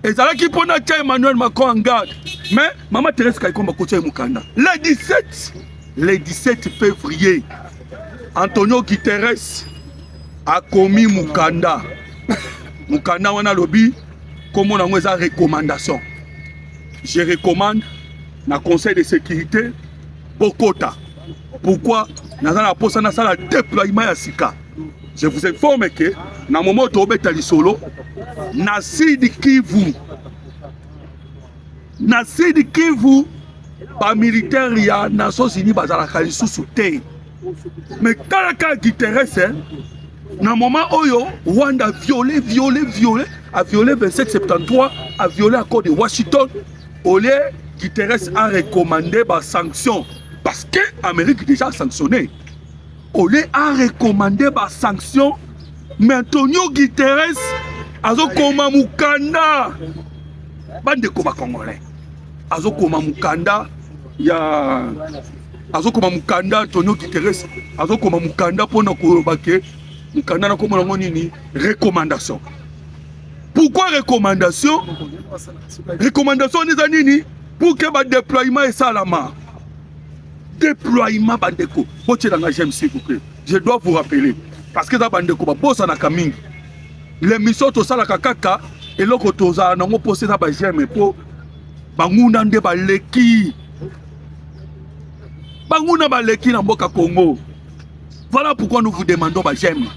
Et ça là qui prend Emmanuel Macron en garde. Mais Maman Thérèse Kaikwamba côté Mukanda. Le 17 février, Antonio Guterres a commis Mukanda. Mukanda wana lobby comme on a une recommandation. Je recommande na Conseil de sécurité Bokota. Pourquoi dans la poste na sala déploiement ya sika. Je vous informe que na moment où tobeta lisolo na Sud Kivu ba militaire ya Nations Unies bazala lisusu te Mais Kalaka Guterres, dans le moment où Rwanda a violé, a violé 2773, a violé l'accord de Washington, Guterres a recommandé des sanctions. Parce que l'Amérique déjà sanctionné. A recommandé des sanctions. Mais Antonio Guterres a koma mukanda. Bande koba congolais. A koma mukanda. Ya. Azokoma mukanda Antonio Guterres azokoma mukanda pona kolobake mukanda na komona nini recommandation. Pourquoi recommandation? Recommandation neza nini? Pour que ba déploiement et salama. Déploiement bandeko. Boche dans j'aime s'il vous plaît. Je dois vous rappeler parce que za bandeko ba bossa na kamingi. L'émission to sala kaka et loko toza na ngo poser za ba j'aime po banguna nde ba leki. Banguna baleki na mboka Congo. Voilà pourquoi nous vous demandons ba j'aime.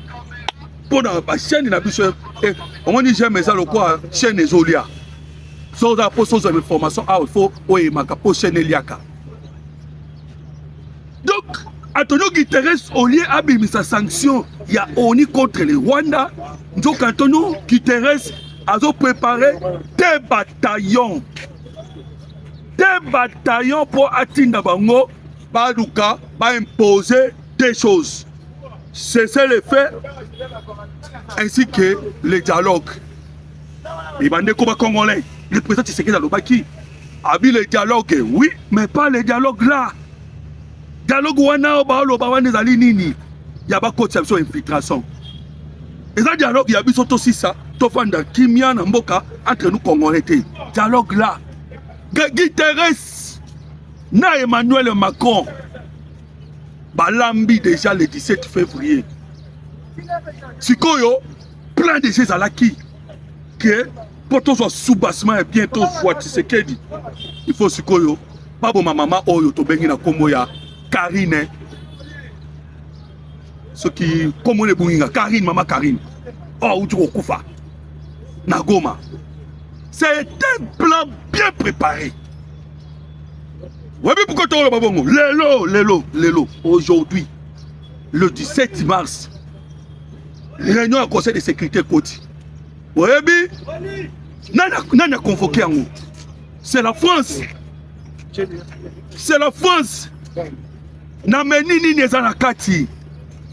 Pour la chaîne na biso on dit j'aime ça le quoi chaîne ezolia. So za poso za information il faut oyemaka po chaîne eliaka. Donc Antonio Guterres au lieu abimisa sanction il y a ONU contre le Rwanda. Donc Antonio Guterres a préparé des bataillons pour atteindre bango. Baduka va imposer des choses. C'est le fait ainsi que le dialogue. Les bandits congolais, le président Tshisekedi Alobaki a vu le dialogue, oui, mais pas le dialogue là. Dialogue wana ba zali nini. Il y a pas conception infiltration. Et ça dialogue il y a biso to sisa to fanda kimia na mboka entre nous congolais. Dialogue là. Guterres na Emmanuel Macron balambi déjà le 17 février. Sikoyo plein de choses à la qui que pour tout soit sous-bassement et bientôt soit Tshisekedi. Il faut sikoyo pas bon maman oyo to bengi na kombo ya Karine. Ce qui comme on est bonga Karine maman Karine. Oh tu okufa. Na Goma. C'est un plan bien préparé. Oui, mais pourquoi tu as Lélo, aujourd'hui, le 17 mars, réunion au Conseil de sécurité côté. Oui, mais, n'a convoqué en haut. C'est la France. C'est la France. N'a mené ni à la Kati.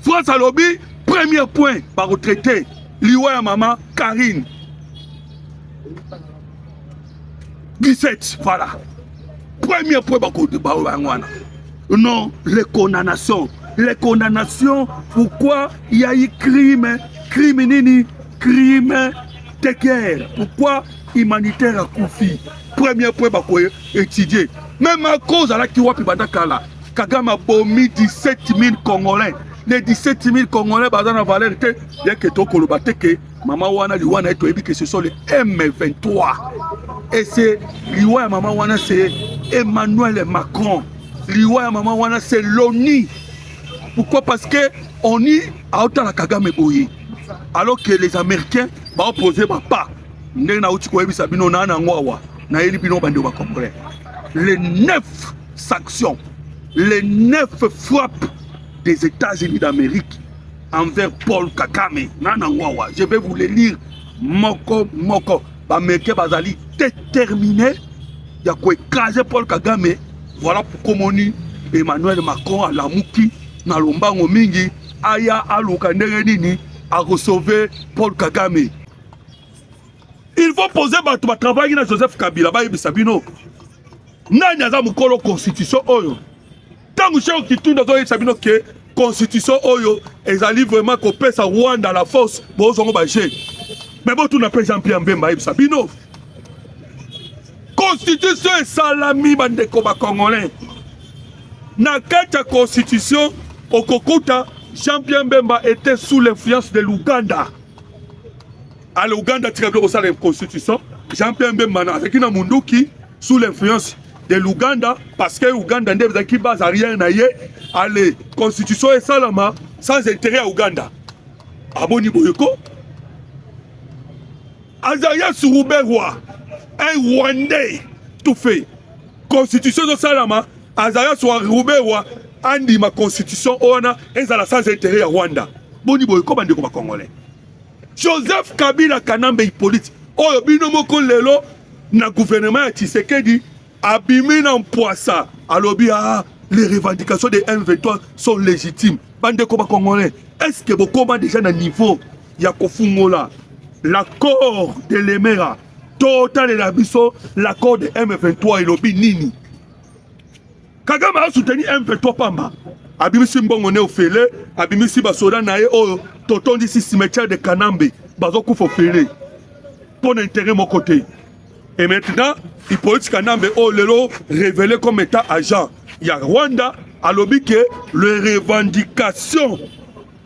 France à lobby, premier point, par retraité, Liwa maman, Karine. 17, voilà. Premier point, non, les condamnations. Les condamnations, pourquoi il y a eu crime de guerre. Pourquoi humanitaire a confié. Premier point, étudier. Même à cause de la Kiwapi Badakala, Kagame a bombé 17 000 Congolais. Les 17 000 Congolais, dans la valeur, il y a que Tokolobateke, Maman Wana, Liwana, et que ce sont les M23. Et c'est Liwa Maman Wana, c'est Emmanuel Macron. Liwa Maman Wana, c'est l'ONU. Pourquoi? Parce que on y a autant la Kagame Boye. Alors que les Américains vont opposer pas. Les 9 sanctions, les 9 frappes des États-Unis d'Amérique envers Paul Kagame. Je vais vous les lire. Moko. Américain Bazali déterminé. Il y a quoi écraser Paul Kagame. Voilà pourquoi on dit Emmanuel Macron à la Mouki, na Lombango Mingi, Aya Alukanderenini a recevé Paul Kagame. Il faut poser votre travail dans Joseph Kabila. Sabino. Nani aza mukolo constitution oyo. Tangu cheo kitunda zo Sabino que constitution oyo ezali vraiment ko pesa Rwanda la force bozongo baje. Mais bon tout na pas Jean-Pierre Mbemba Sabino. Constitution et salami bandeko ba congolais. Na kata constitution au Kokuta, Jean-Pierre Mbemba était sous l'influence de l'Ouganda. À l'Ouganda, tu as la constitution. Jean-Pierre Mbemba avec une Munduki sous l'influence de l'Ouganda parce que l'Ouganda n'est qui base à rien naïe. Allez, constitution et salama sans intérêt à Ouganda. Aboni Boyoko. Azaria Sourouberwa, un Rwandais, tout fait. Constitution de salama, Azaria Sourouberwa, andi ma constitution ona ezala sans intérêt ya Rwanda boni boy ko bandeko ba congolais Joseph Kabila Kanambe Hippolyte oyo bino moko lelo na gouvernement ya Tshisekedi abimi na mpoisa alobi les revendications de M23 sont légitimes bandeko ba congolais est-ce que bokoma déjà na niveau ya kofungola l'accord de l'Emera total et la biso l'accord de M23 elobi nini Kagame a soutenu M23 pamba abimisi mbongo ne ofele abimisi basoda na ye oyo totondi si cimetière de Kanambe bazo kufa ofele pour intérêt mon côté et maintenant Hippolyte Kanambe oh lelo révélé comme état agent il y a Rwanda alobi que les revendications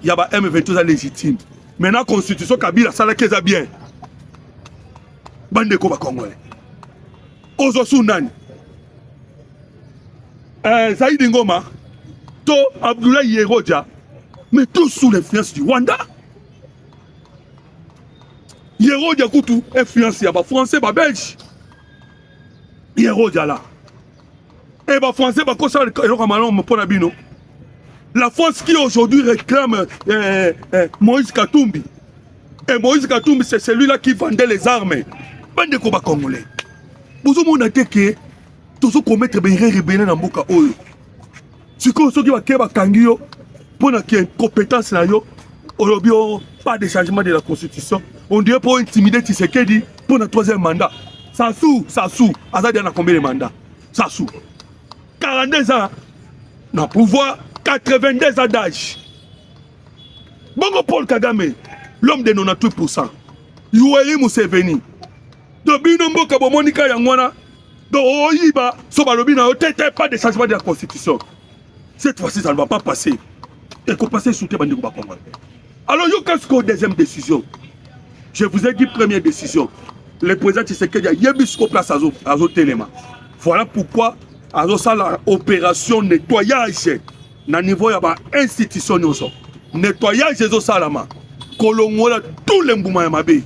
il y a M23 légitime maintenant constitution Kabila ça la keza bien bande ko ba congolais ozo sunani Zaïd Ngoma to Abdoulaye Yerodia mais tous sous l'influence du Rwanda Yerodia kutu influence ya ba français ba belge Yerodia là et ba français ba kosa eloko malon mo pona bino la France qui aujourd'hui réclame Moïse Katumbi. Et Moïse Katumbi, c'est celui-là qui vendait les armes. Bande ko ba congolais. Bozo mona teke tozo commettre ben rebelle na mboka oyo. Siko soki ba keba kangio pona ki compétence na yo. Olobi pas de changement de la constitution. On dirait pour intimider Tshisekedi pour un troisième mandat. Sassou, Azadi a combien de mandats? Sassou. 42 ans. Non, pouvoir 82 ans d'âge. Bongo Paul Kagame, l'homme de 98%. Yoweri Museveni. De Binombo Kabo Monica Yangwana. De Oyiba, Sobalobi n'a pas de changement de la constitution. Cette fois-ci, ça ne va pas passer. Et qu'on passe sous tes bandits. Alors, il y a une deuxième décision. Je vous ai dit première décision. Le président Tshisekedi a yebisco place à Téléma. Voilà pourquoi à l'opération nettoyage na niveau ya ba institution nyonso. Nettoyage des salama. Kolongola tous les mouvements ya mabe.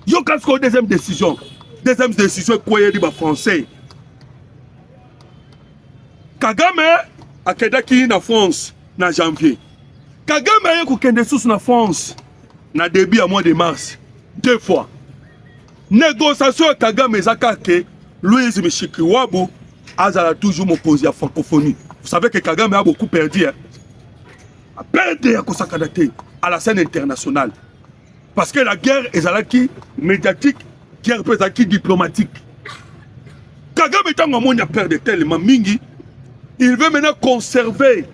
Yo kasko deuxième décision. Deuxième décision quoi dit ba français. Kagame akedaki na France na janvier. Kagame a ko kende sous na France na début à mois de mars. 2 fois. Négociation à Kagame Zakake, Louise Mishikiwabu, Azala toujours m'opposé à francophonie. Vous savez que Kagame a beaucoup perdu. Hein? A perdu à la scène internationale. Parce que la guerre est médiatique, guerre est diplomatique. Kagame est en monde à perdre tellement mingi. Il veut maintenant conserver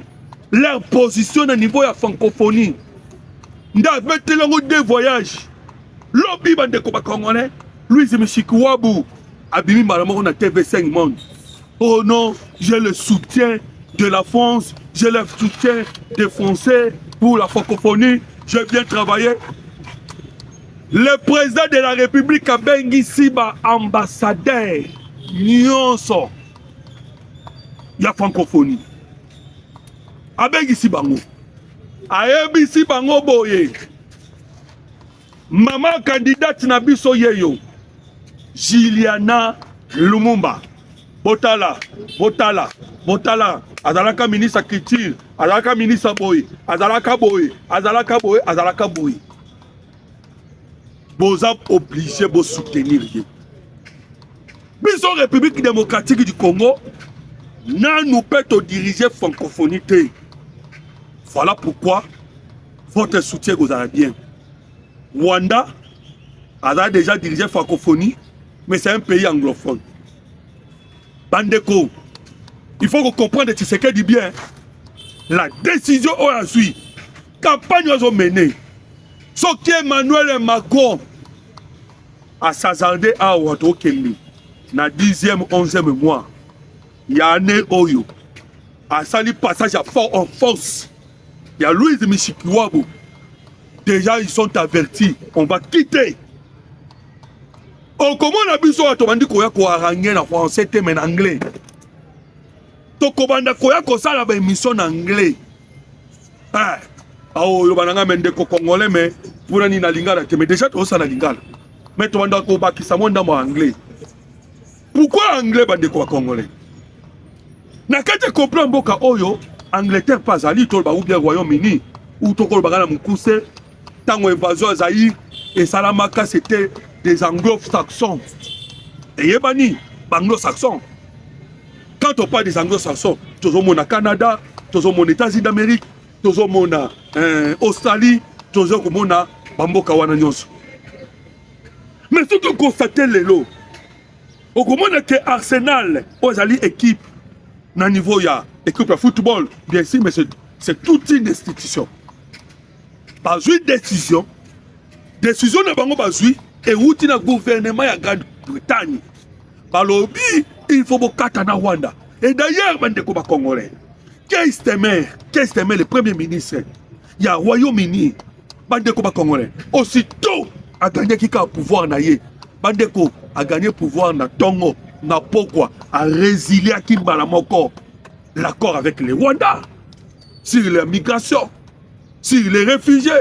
leur position au niveau de la francophonie. Nda mettre deux voyages. Lobby bande ko ba congolais. Louise Mishikiwabu abimi malamo na TV5 Monde. Oh non, j'ai le soutien de la France, j'ai le soutien des Français pour la francophonie, je viens travailler. Le président de la République a bengi siba ambassadeur nyonso ya francophonie. A bengi sibango. Ayebi sibango boye. Maman candidate na biso yeyo. Juliana Lumumba. Botala. Azalaka ministre culture. Azalaka ministre boy. Azalaka boy. Boza obligé de soutenir. Biso République démocratique du Congo. N'a nous peut diriger francophonie. Voilà pourquoi votre soutien vous a bien. Rwanda a déjà dirigé francophonie, mais c'est un pays anglophone. Bandeko, il faut que vous compreniez ce que dit bien. La décision aujourd'hui, campagne aux menée. Ce qui Emmanuel Macron a s'azardé à Ouattara Kembi, na 10e, 11e mois, il y a un Oyo, a sali passage à fort en force. Il y a Louise Mishikiwabu. Déjà, ils sont avertis. On va quitter. Oh, comment on a vu ça? On a dit qu'on a arrangé en français, mais en anglais. Donc, on a dit qu'on a une émission en anglais. Ah, oh, on a dit qu'on a congolais, mais pour aller na lingala. Mais déjà, on a lingala. Mais on a dit qu'on a en anglais. Pourquoi anglais, bande ko congolais? Na kati comprendre mboka oyo Angleterre pas ali to ba ou bien Royaume-Uni ou to ko ba na mukuse tango invasion Zaïre et Salamaka c'était des anglo-saxons. Et yebani anglo-saxons. Quand on parle des anglo-saxons, tous au monde Canada, tous au monde États-Unis d'Amérique, tous au monde Australie, tous au monde Bamboka wana nyonso. Mais ce que constater les lots, au monde que Arsenal aux alliés équipe na niveau ya équipe de football, bien sûr, mais c'est toute une institution. Pas une décision na bango bazui et outi na gouvernement ya Grande-Bretagne. Balobi il faut bokata na Rwanda. Et d'ailleurs bande ko ba congolais. Keir Starmer, le premier ministre ya Royaume-Uni, bande ko ba congolais. Aussitôt a gagné kika pouvoir na ye. Bande ko a gagné pouvoir na Tongo, na Pokwa, a résilié à Kimbala moko l'accord avec les Rwandais sur la migration, sur les réfugiés.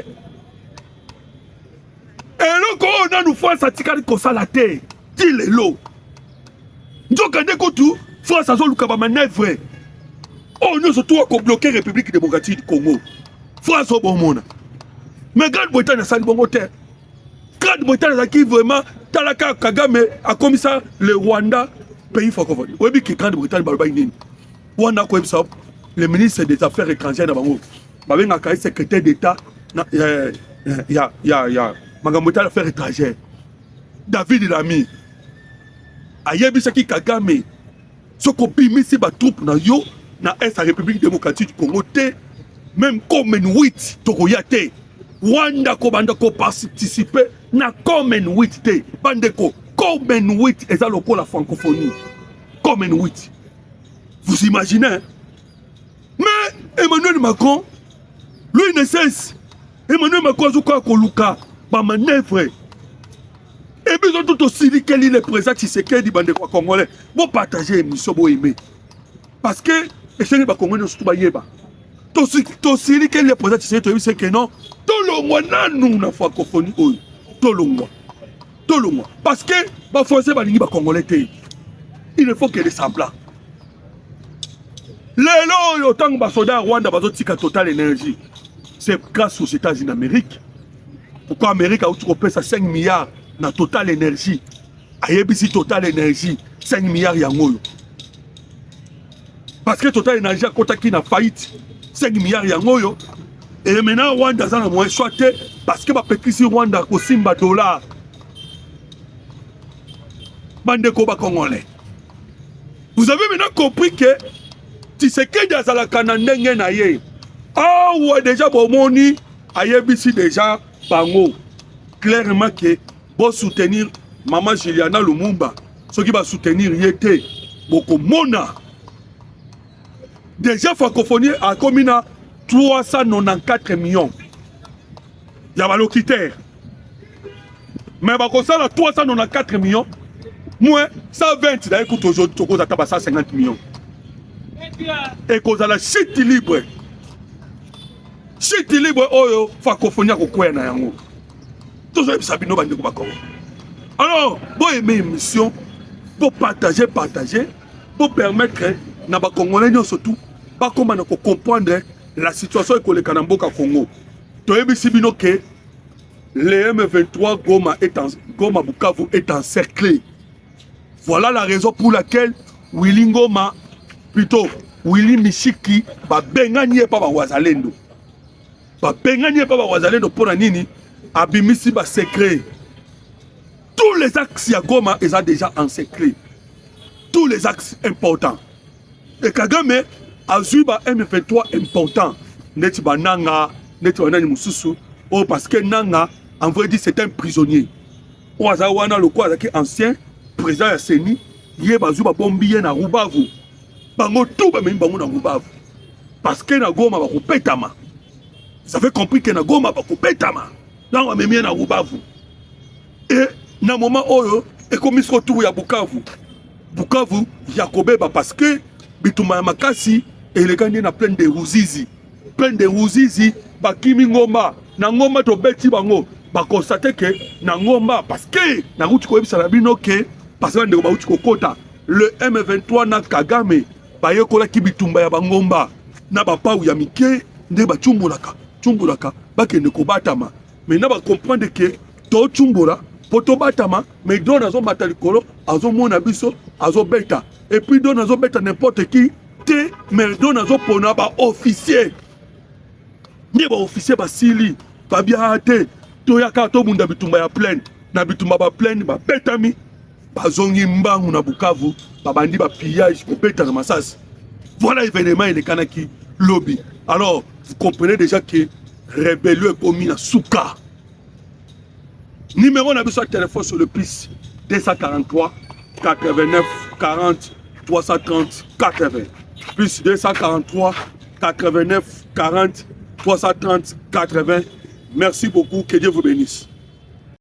Et là, quand on a nous fait ça, comme ça la terre, dit les lots. Donc, quand tout, France a zolu kaba manœuvre. Oh, nous surtout à bloquer la République démocratique du Congo. France au bon monde. Mais Grande-Bretagne a sali bon terre. Grande-Bretagne a qui vraiment, Talaka Kagame a commis ça, le Rwanda, pays francophone. Oui, mais que Grande-Bretagne balba inine. Rwanda comme ça, le ministre des Affaires étrangères d'Abango. Baben a carré secrétaire d'État, Magamota l'affaire étrangère. David Lamy. Ayebisaki Kagame. Ce qu'on pime ici, ma troupe na yo, na est la République démocratique du Congo, même Commonwealth, Togoyate. Rwanda ko banda ko participer na Commonwealth te. Bandeko, Commonwealth est la francophonie. Commonwealth. Vous imaginez? Mais Emmanuel Macron, lui ne cesse. Emmanuel Macron a quoi qu'on luka, ma manœuvre. Et puis ils ont tout aussi dit qu'il est présent, si c'est qu'il dit bande quoi congolais. Bon partager l'émission, bon aimer. Parce que les gens qui congolais ne sont pas yéba. Tout aussi dit qu'il est présent, si c'est que non. Tout le monde nous na francophonie, tout le monde. Tout le monde. Parce que les Français ne sont pas congolais. Il ne faut qu'il y ait des semblants. Les lots, autant que les soldats Rwanda, ils ont Total Énergie. C'est grâce aux États-Unis d'Amérique. Pourquoi l'Amérique a outropé ça 5 milliards dans Total Énergie? Ayebisi Total Énergie, 5 milliards yangoyo. Parce que Total Énergie a contacté une faillite, 5 milliards yangoyo. Et maintenant, Rwanda a moins choité parce que ma petite Rwanda a simba $. Bande Koba Congolais. Vous avez maintenant compris que si c'est que dans la Canadien naïe, ah ouais déjà bon moni, ayebisi déjà bango clairement que bon soutenir maman Juliana Lumumba, ce qui va soutenir yete beaucoup mona. Déjà francophonie a commis 394 millions. Il y a le critère. Mais bah comme ça 394 millions, moins 120 d'ailleurs coûte aujourd'hui tu cause à 150 millions. Et cause à la chute libre. Chute libre, oh, francophonie à quoi na yango. Tout ça, Sabino Bandeko Bakoro. Alors, bon aimer émission, pour partager, pour permettre, na ba Congolais surtout, pas comment comprendre la situation économique en Mboka Congo. Tu as Sabino que le M23 Goma Bukavu est encerclé. Voilà la raison pour laquelle Willy Ngoma, plutôt Willy Mishiki, va benganie pas Wazalendo. Va benganie pas Wazalendo pour nini, abimisi ba secret. Tous les axes à Goma, ils ont déjà en secret. Tous les axes importants. Et Kagame a vu ba M23 important. Neti ba nanga, neti ba nani mususu. Oh, parce que nanga, en vrai dit, c'est un prisonnier. Oazawana, le quoi, ancien président ya Seni, yé ba zuba bombiye na Rubavu. Bango tout ba même bango na Rubavu. Parce que na Goma ba kopetama. Ça fait compris que na Goma ba kopetama. Dans même na Rubavu. Et na moment oyo et comme il tout ya Bukavu. Bukavu Yakobeba parce que bituma makasi et les gars na plein de Ruzizi. Plein de Ruzizi ba kimi ngoma na ngoma to beti bango. Ba constater que na ngoma parce que na route ko ebisa na bino que parce que ndeko ba uti kokota le M23 na Kagame bayekolaki bitumba ya bangomba na bapau ya mike nde bacumbulaka bakende kobatama mais na bacomprendre ke tocumbula po tobatama mais don azomata likolo azomona biso azobeta et puis don azobeta n'importe qui te mais don azopona baofficier nde baofficier basili babia te toyaka tobunda bitumba ya plaine na bitumba baplaine babetami bazongi mbangu na Bukavu babandi bapillage kobeta na Masasi. Voilà l'événement et les kanaki lobby. Alors vous comprenez déjà que rébellion est commis à Souka. Numéro on a besoin de téléphone sur le plus 243 89 40 330 80 plus 243 89 40 330 80. Merci beaucoup, que Dieu vous bénisse.